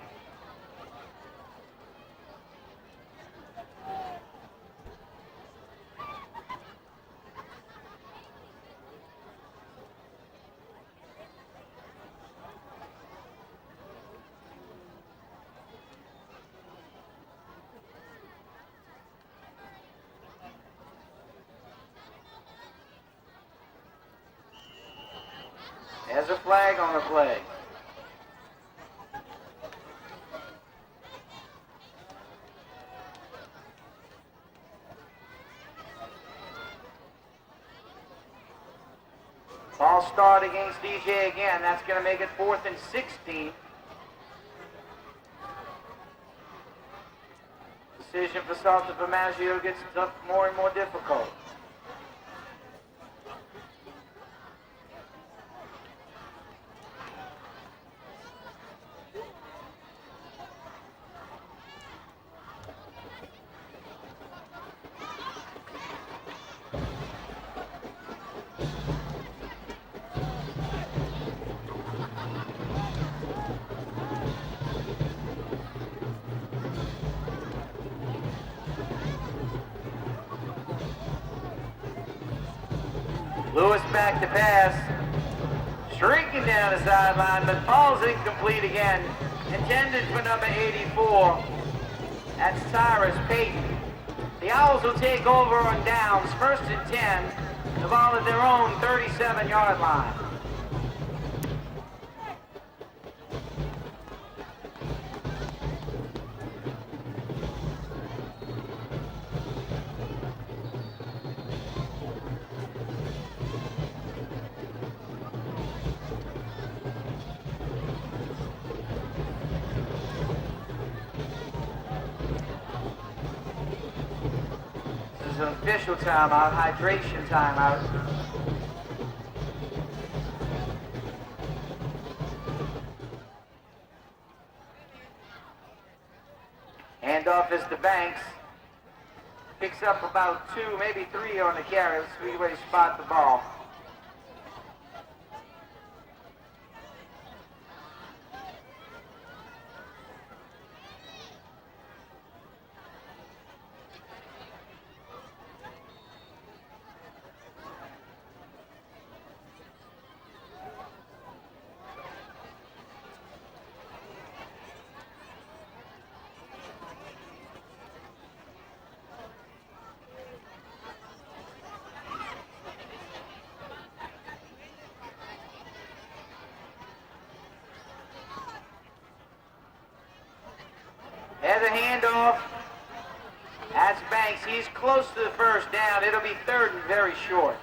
A: There's a flag on the play. Ball start against DJ again. That's going to make it 4th and 16. Decision for Salter Vermaggio gets more and more difficult. Lewis back to pass, streaking down the sideline, but ball's incomplete again. Intended for number 84. That's Cyrus Payton. The Owls will take over on downs, 1st and 10, the ball at their own 37-yard line. An official timeout, hydration timeout. Handoff is to Banks. Picks up about 2, maybe 3 on the carry. Let's see where he spot the ball. There's a handoff. That's Banks. He's close to the 1st down. It'll be 3rd and very short.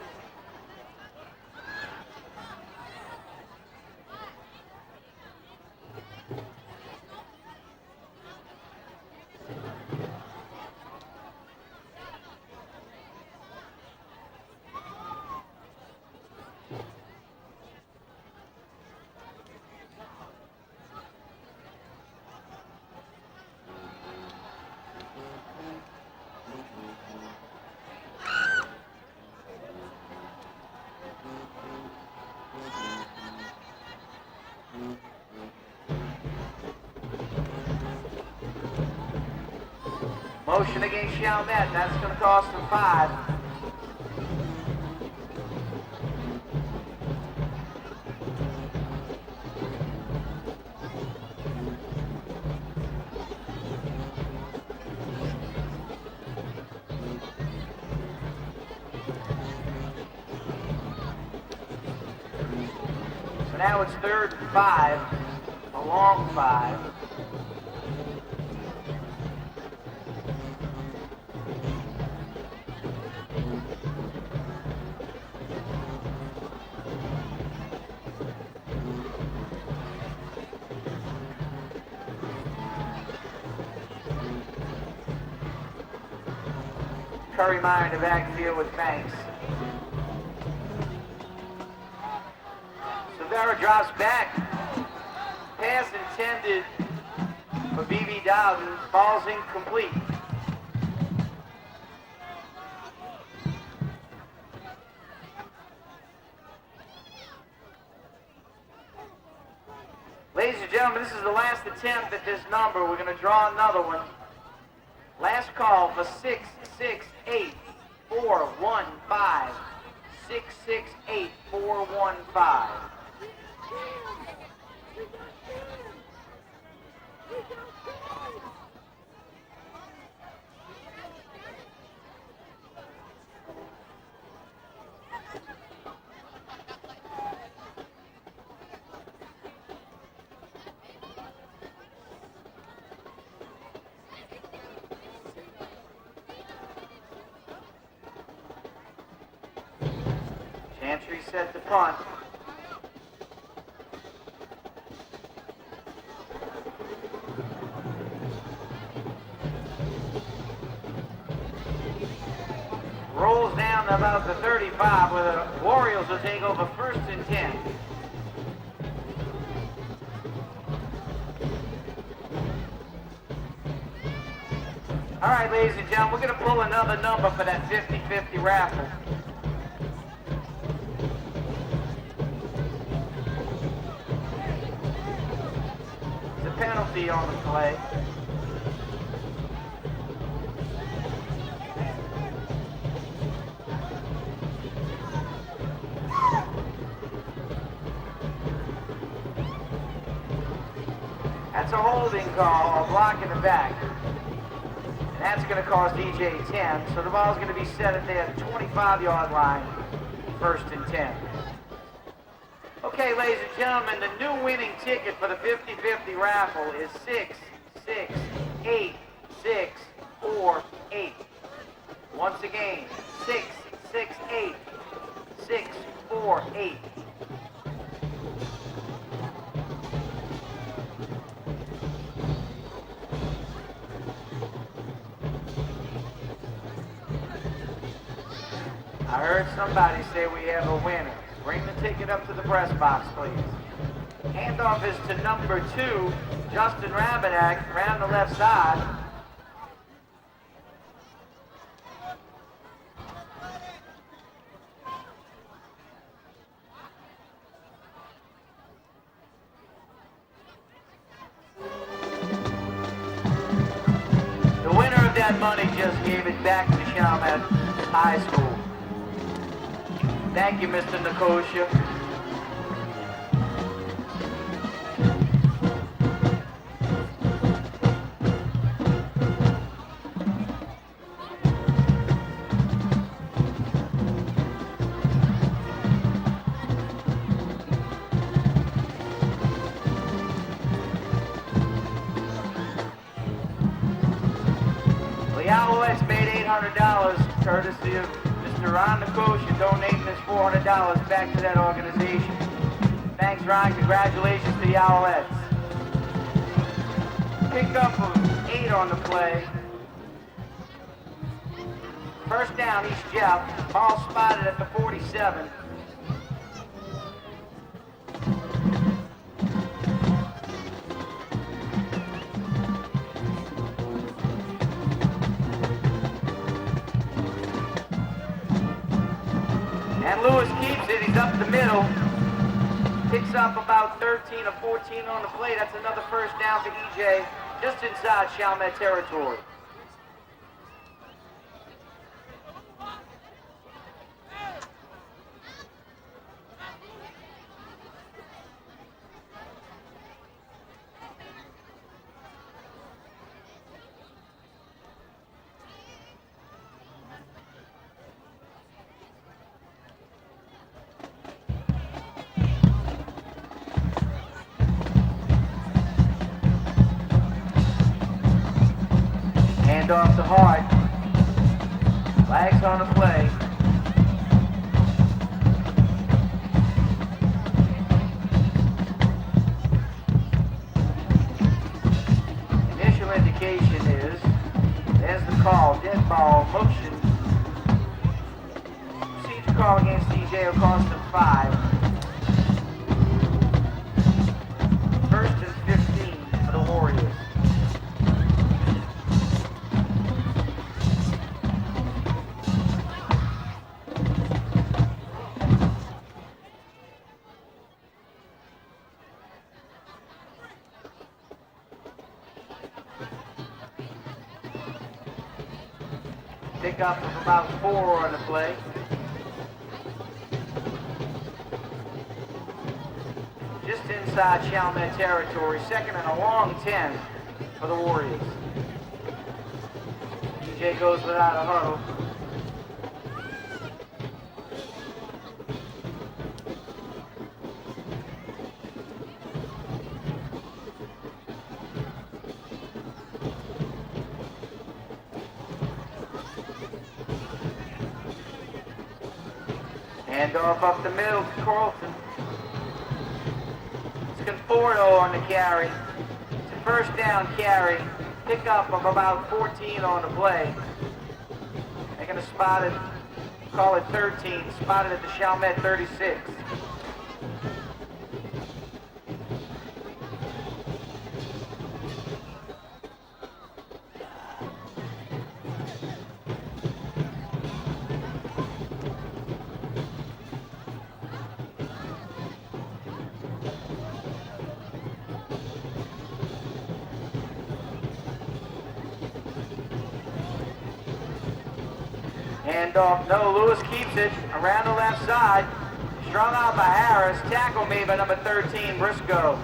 A: Motion against Chalmette. That's going to cost him 5. So now it's 3rd and 5. A long 5. Curry-Meyer in the backfield with Banks. Severa drops back. Pass intended for B.B. Dowden. Ball's incomplete. Ladies and gentlemen, this is the last attempt at this number. We're going to draw another one. Last call for 668-415. 668-415. Chantry set the punt. Rolls down to about the 35 where the Orioles will take over 1st and 10. All right, ladies and gentlemen, we're going to pull another number for that 50-50 raffle. Penalty on the play. That's a holding call, a block in the back. And that's going to cost EJ 10, so the ball's going to be set at the 25-yard line, 1st and 10. Okay, ladies and gentlemen, the new winning ticket for the 50-50 raffle is 668-648. Once again, 668-648. I heard somebody say we have a winner. Bring the ticket up to the press box, please. Handoff is to number 2, Justin Rabinak, around the left side. The winner of that money just gave it back to Chalmette High School. Thank you, Mr. Nicosia. The Owlettes made $800 courtesy of Mr. Ron Nicosia donating this $400 back to that organization. Thanks, Ron. Congratulations to the Owlettes. Pickup of 8 on the play. 1st down, East Jeff. Ball spotted at the 47. And Lewis keeps it. He's up the middle. Picks up about 13 or 14 on the play. That's another 1st down for EJ, just inside Chalmette territory. Handoff to Hart. Flags on the play. Initial indication is, there's the call, dead ball, motion. Procedure call against DJ will cost him 5. First and 15 for the Warriors. Pick up of about 4 on the play. Just inside Chalmette territory, second and a long 10 for the Warriors. DJ goes without a huddle. Handoff up the middle to Carlton. It's Conforto on the carry. It's a first down carry. Pickup of about 14 on the play. They're going to spot it, call it 13. Spotted at the Chalmette 36. Handoff, no, Lewis keeps it around the left side. Strung out by Harris, tackle made by number 13, Briscoe.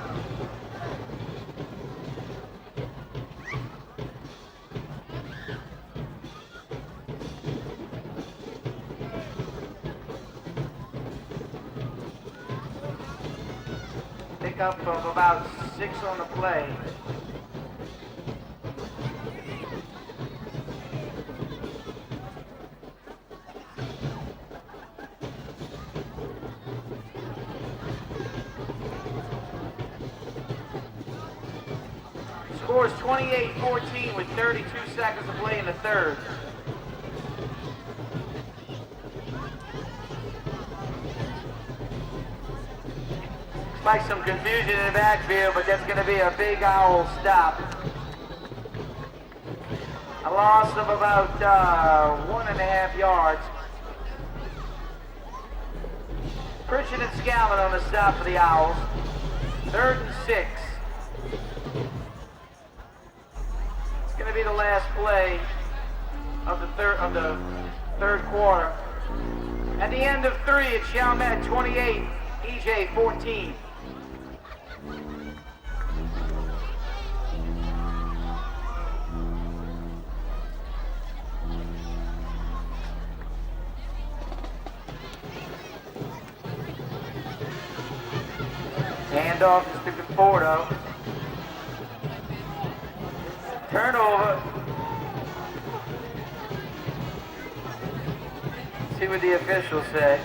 A: Pickup of about 6 on the play. Scores 28-14 with 32 seconds to play in the third. Looks like some confusion in the backfield, but that's going to be a big owl stop. A loss of about 1.5 yards. Pritchett and Scallon on the stop for the Owls. 3rd and 6. Going to be the last play of the third quarter. At the end of 3, it's Chalmette 28, EJ 14. Handoff is to Conforto. Turnover. See what the officials say.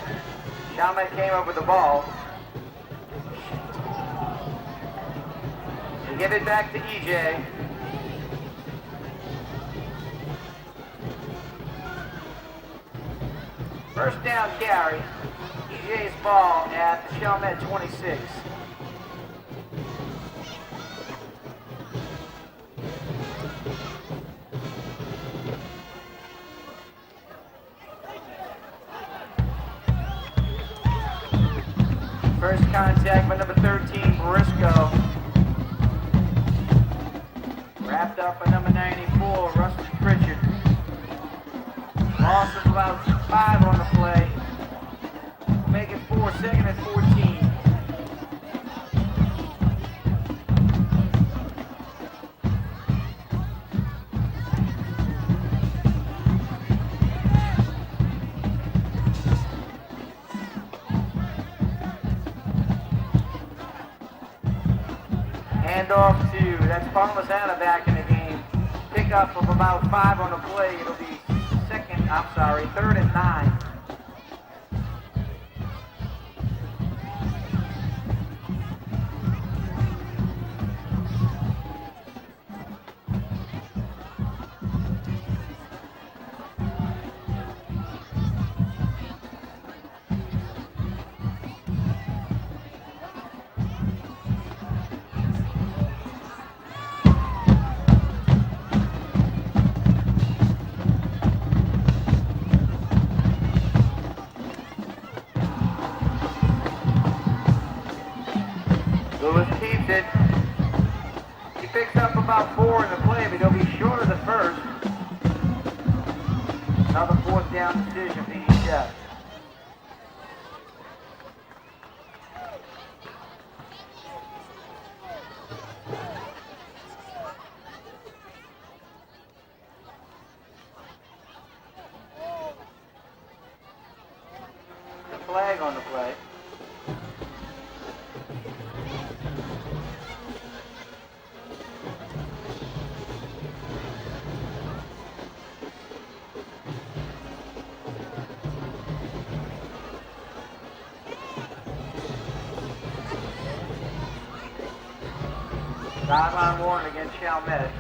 A: Chalmette came up with the ball. They give it back to EJ. First down carry. EJ's ball at the Chalmette 26. First contact by number 13, Briscoe. Wrapped up by number 94, Rusty Pritchett. Loss of about 5 on the play. Make it 4, 2nd and 14. Handoff to, that's Palmasana back in the game. Pickup of about 5 on the play. It'll be third and 9. Lewis keeps it. He picks up about 4 in the play, but he'll be short of the first. Another 4th down decision for each Jeff. The flag on the play. Sideline warning against Chalmette.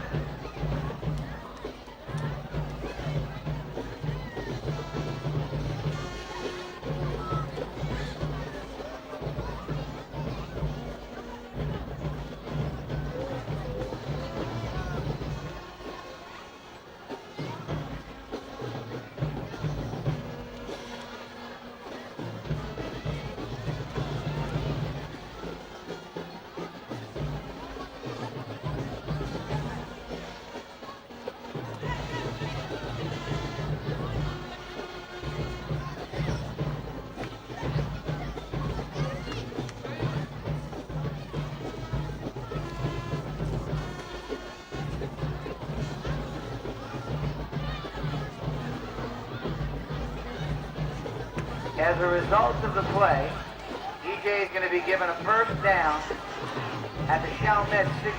A: As a result of the play, EJ is going to be given a first down at the Chalmette 16.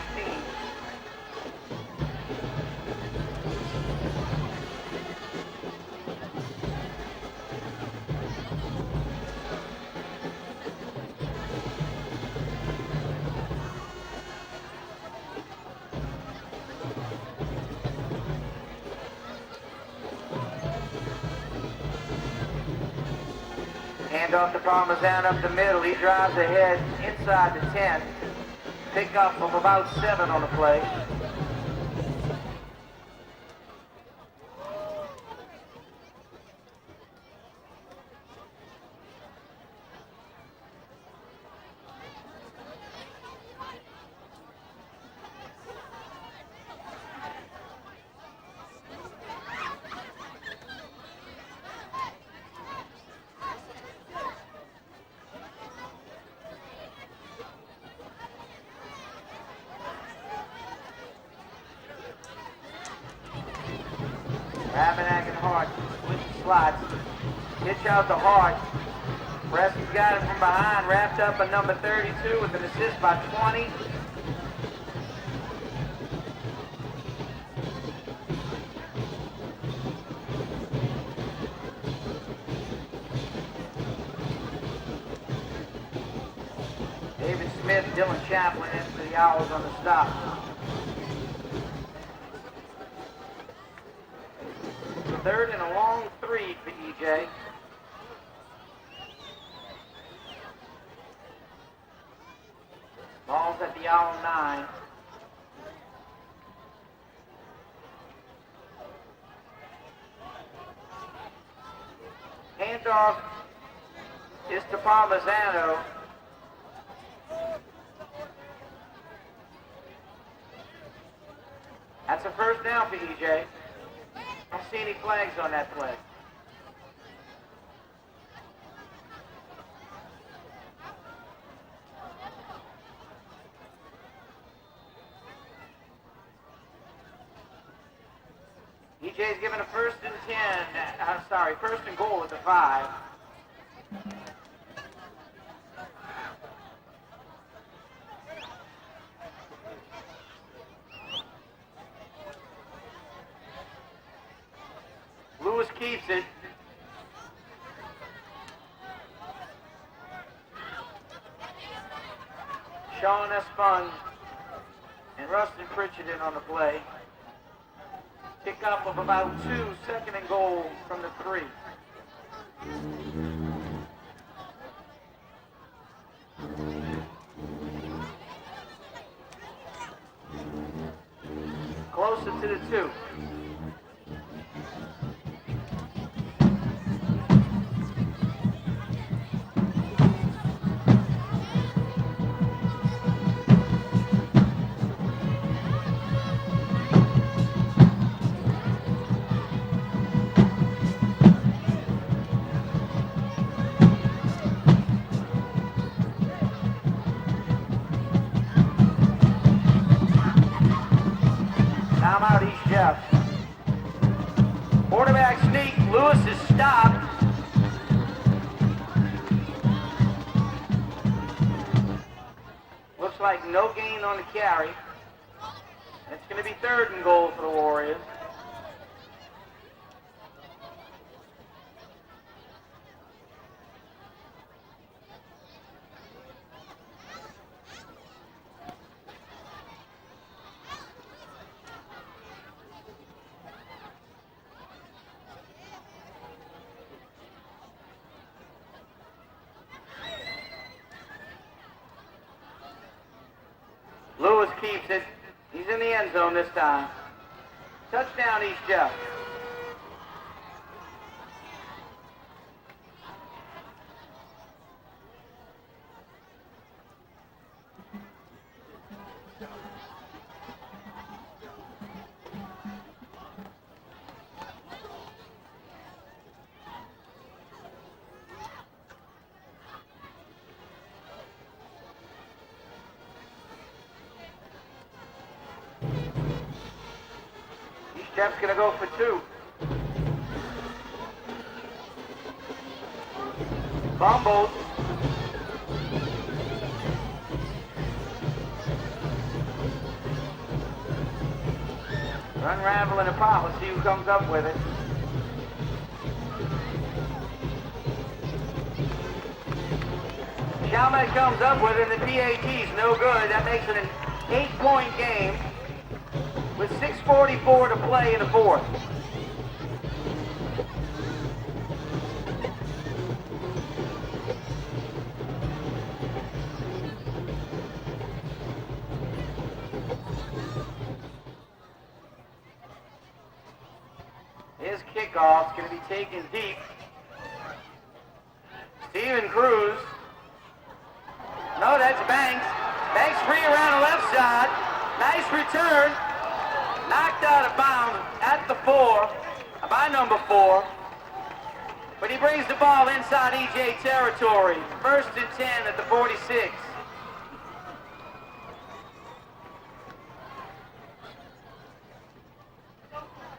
A: Off to Parmesan up the middle. He drives ahead inside the 10. Pickup of about 7 on the play. Rabenak and Hart with the slots. Pitch out to Hart. Preston's got him from behind. Wrapped up at number 32 with an assist by 20. David Smith, Dylan Chaplin in for the Owls on the stop. Third and a long 3 for EJ. Ball's at the Owl 9. Handoff is to Parmesano. That's a first down for EJ. Don't see any flags on that play. EJ's given a first and 10, first and goal at the 5. keeps it. Sean Espon and Rustin Pritchard in on the play. Kick up of about 2, 2nd and goal from the 3. Closer to the 2. Timeout, East Jeff. Quarterback sneak. Lewis is stopped. Looks like no gain on the carry. It's going to be 3rd and goal for the Warriors. Lewis keeps it. He's in the end zone this time. Touchdown, East Jeff. Jeff's going to go for 2. Fumbled. Unraveling apart. Let's see who comes up with it. Chalmette comes up with it, and the PAT's no good. That makes it an 8-point game with 6:44 to play in the 4th. His kickoff's going to be taken deep. Steven Cruz. No, that's Banks. Banks free around the left side. Nice return. Knocked out of bounds at the 4, by number 4. But he brings the ball inside EJ territory. 1st and 10 at the 46.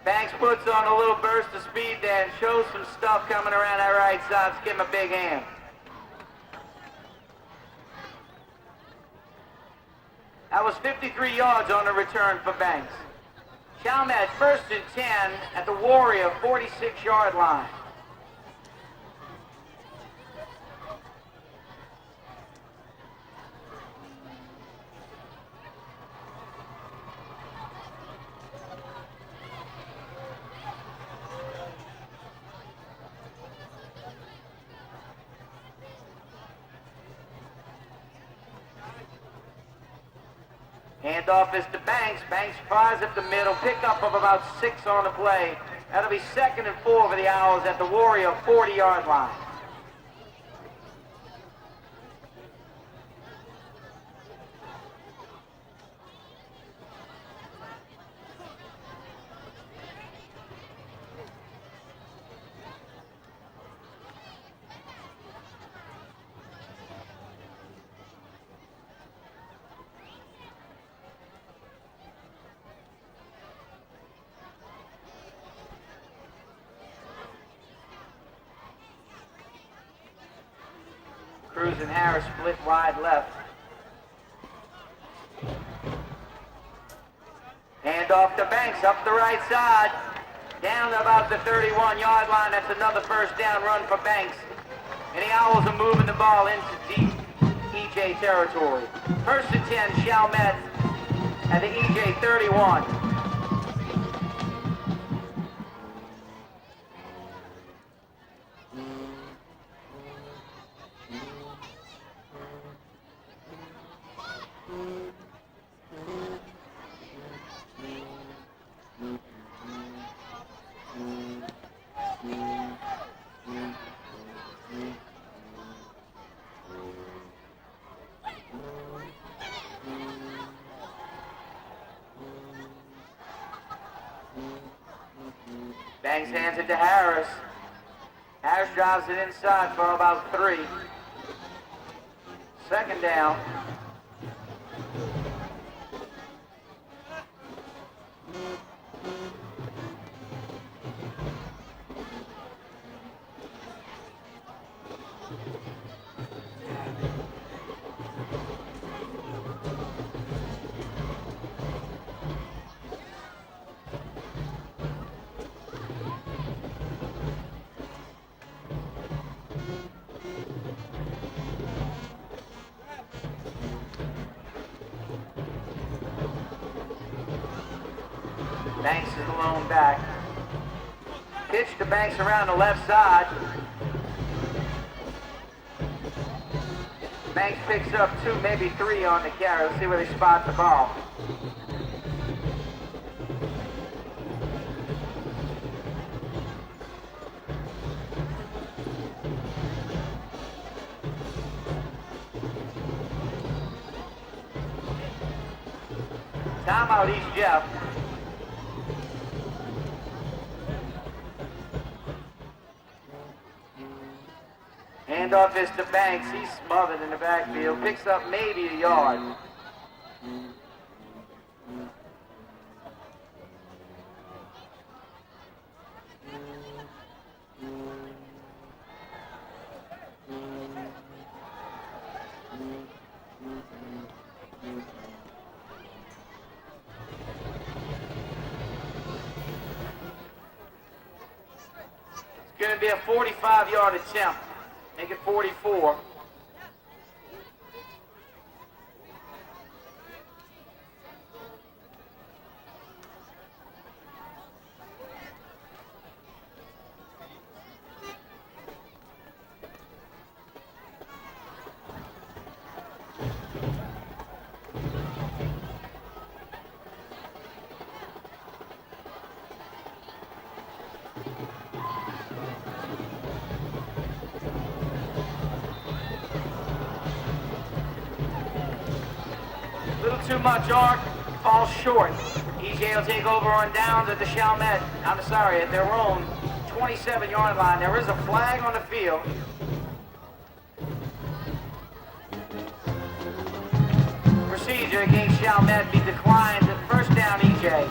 A: Banks puts on a little burst of speed there and shows some stuff coming around that right side. Let's give him a big hand. That was 53 yards on the return for Banks. Chalmette 1st and 10 at the Warrior 46-yard line. Handoff is to Banks. Banks fires up the middle. Pickup of about 6 on the play. That'll be 2nd and 4 for the Owls at the Warrior 40-yard line. Cruz and Harris split wide left. Hand off to Banks up the right side. Down to about the 31-yard line. That's another first down run for Banks. And the Owls are moving the ball into deep EJ territory. First and 10, Chalmette at the EJ 31. Banks hands it to Harris. Harris drives it inside for about 3. Second down. Banks is the lone back. Pitch to Banks around the left side. Banks picks up 2, maybe 3 on the carry. Let's see where they spot the ball. Timeout, East Jeff. Handoff is to Banks. He's smothered in the backfield. Picks up maybe a yard. It's going to be a 45-yard attempt. Make it 44. Too much arc, falls short. EJ will take over on downs at the Chalmette, at their own 27-yard line. There is a flag on the field. Procedure against Chalmette be declined. First down, EJ.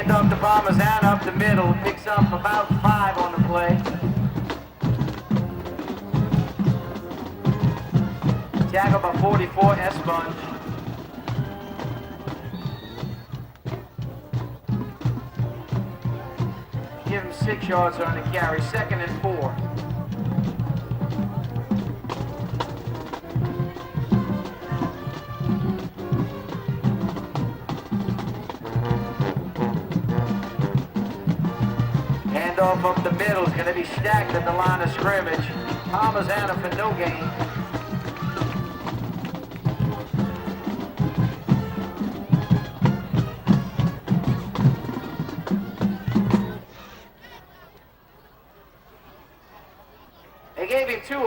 A: Up the Parmesan up the middle, picks up about 5 on the play. Tackle by 44, Esponge. Give him 6 yards on the carry, 2nd and 4. Handoff up the middle is going to be stacked at the line of scrimmage. Parmesan for no gain.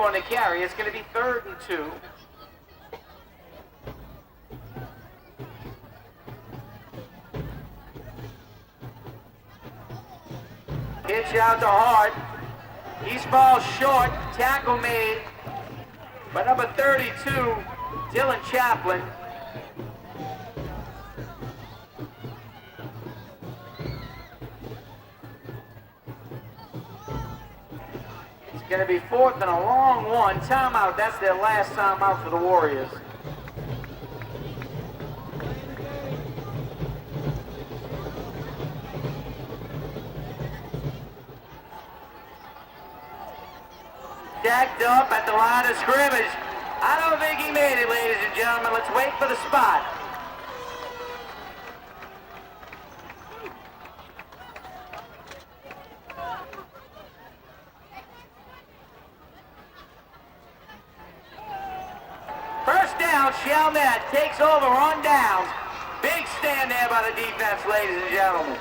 A: on the carry. It's going to be 3rd and 2. Pitch out to Hart. He falls short. Tackle made by number 32, Dylan Chaplin. It's going to be 4th and a long one. Timeout. That's their last timeout for the Warriors. Jacked up at the line of scrimmage. I don't think he made it, ladies and gentlemen. Let's wait for the spot. First down, Chalmette takes over on downs. Big stand there by the defense, ladies and gentlemen.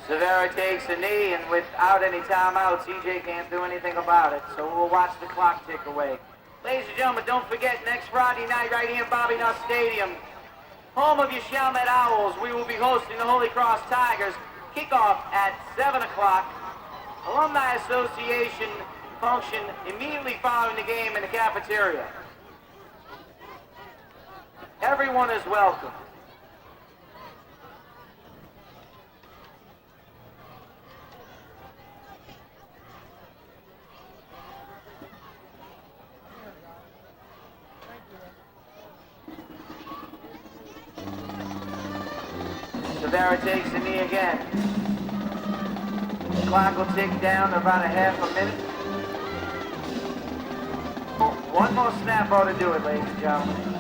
A: Severa takes a knee, and without any timeouts, EJ can't do anything about it. So we'll watch the clock tick away. Ladies and gentlemen, don't forget, next Friday night right here in Bobby Nuss Stadium, home of your Chalmette Owls, we will be hosting the Holy Cross Tigers. Kickoff at 7 o'clock. Alumni Association function immediately following the game in the cafeteria. Everyone is welcome. Severa takes the knee again. The clock will tick down to about a half a minute. One more snap ought to do it, ladies and gentlemen.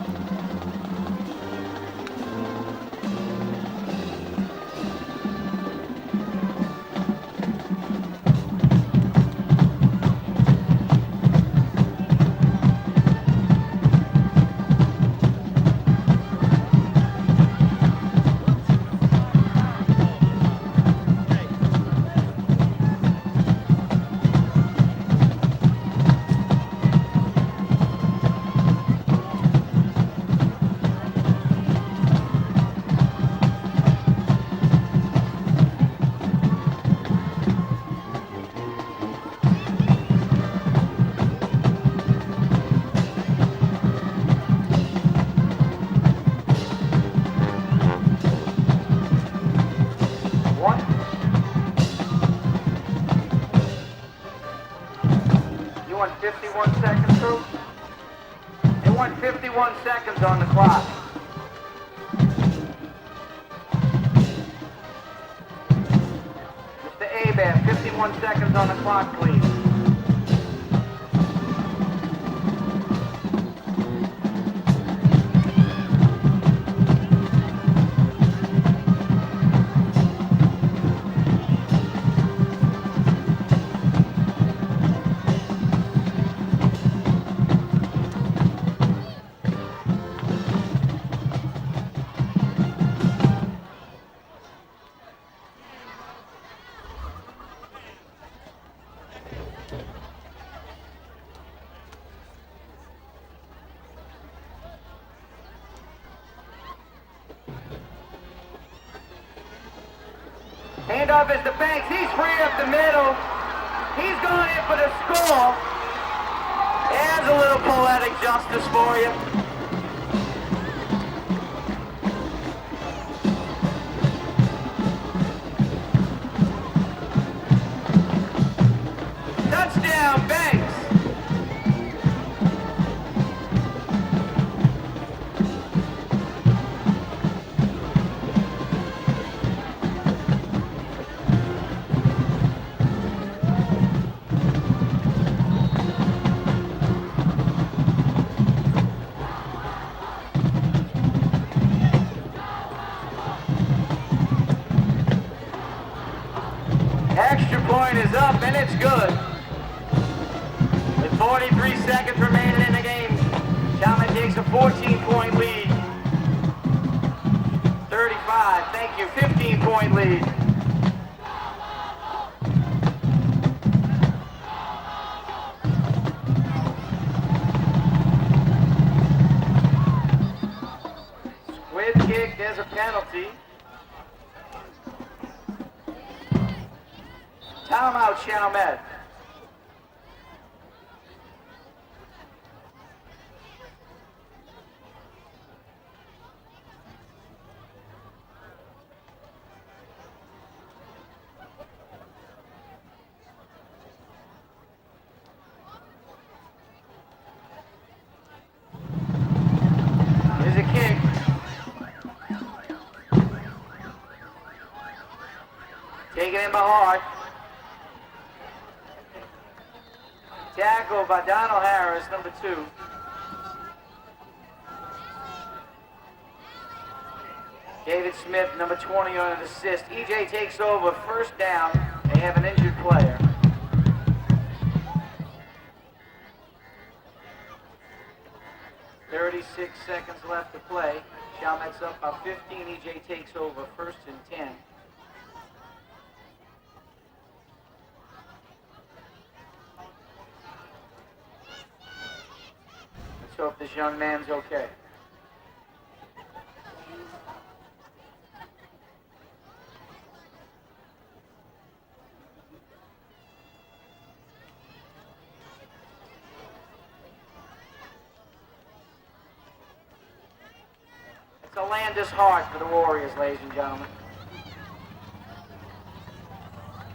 A: You want 51 seconds through? They want 51 seconds on the clock. Mr. Abear, 51 seconds on the clock, please. Handoff is to Banks. He's free up the middle. He's going in for the score. There's a little poetic justice for you. Touchdown, Banks. up, and it's good. With 43 seconds remaining in the game, Chalmette takes a 14-point lead. 35, thank you, 15-point lead. Squid kick, there's a penalty. Timeout, Chalmette. Here's a kick. Taken in by Hart. Tackle by Donald Harris, number 2. David Smith, number 20, on an assist. EJ takes over, first down. They have an injured player. .36 seconds left to play. Chalmette's up by 15. EJ takes over, first and 10. Let's hope this young man's okay. It's a Landis Hart for the Warriors, ladies and gentlemen.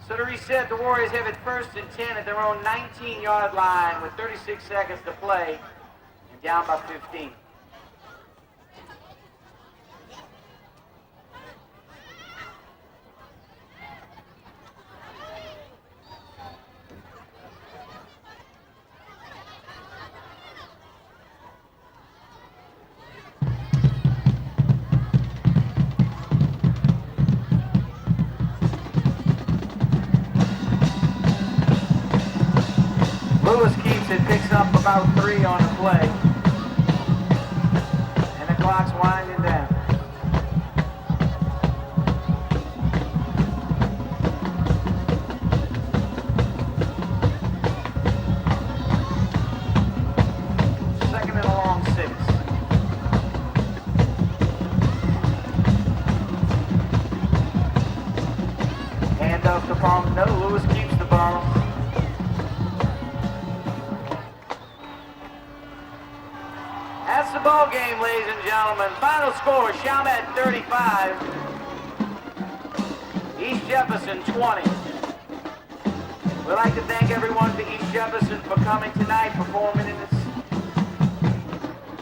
A: So to reset, the Warriors have it first and 10 at their own 19-yard line with 36 seconds to play and down by 15. Lewis keeps it, picks up about 3 on the play. And the clock's winding down. Second and a long 6. Hand off to Palm. No, Lewis keeps the ball. That's the ball game, ladies and gentlemen. Final score, Chalmette 35, East Jefferson 20. We'd like to thank everyone for East Jefferson for coming tonight, performing in this.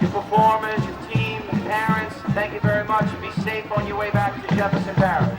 A: Your performers, your team, parents, thank you very much. Be safe on your way back to Jefferson Parish.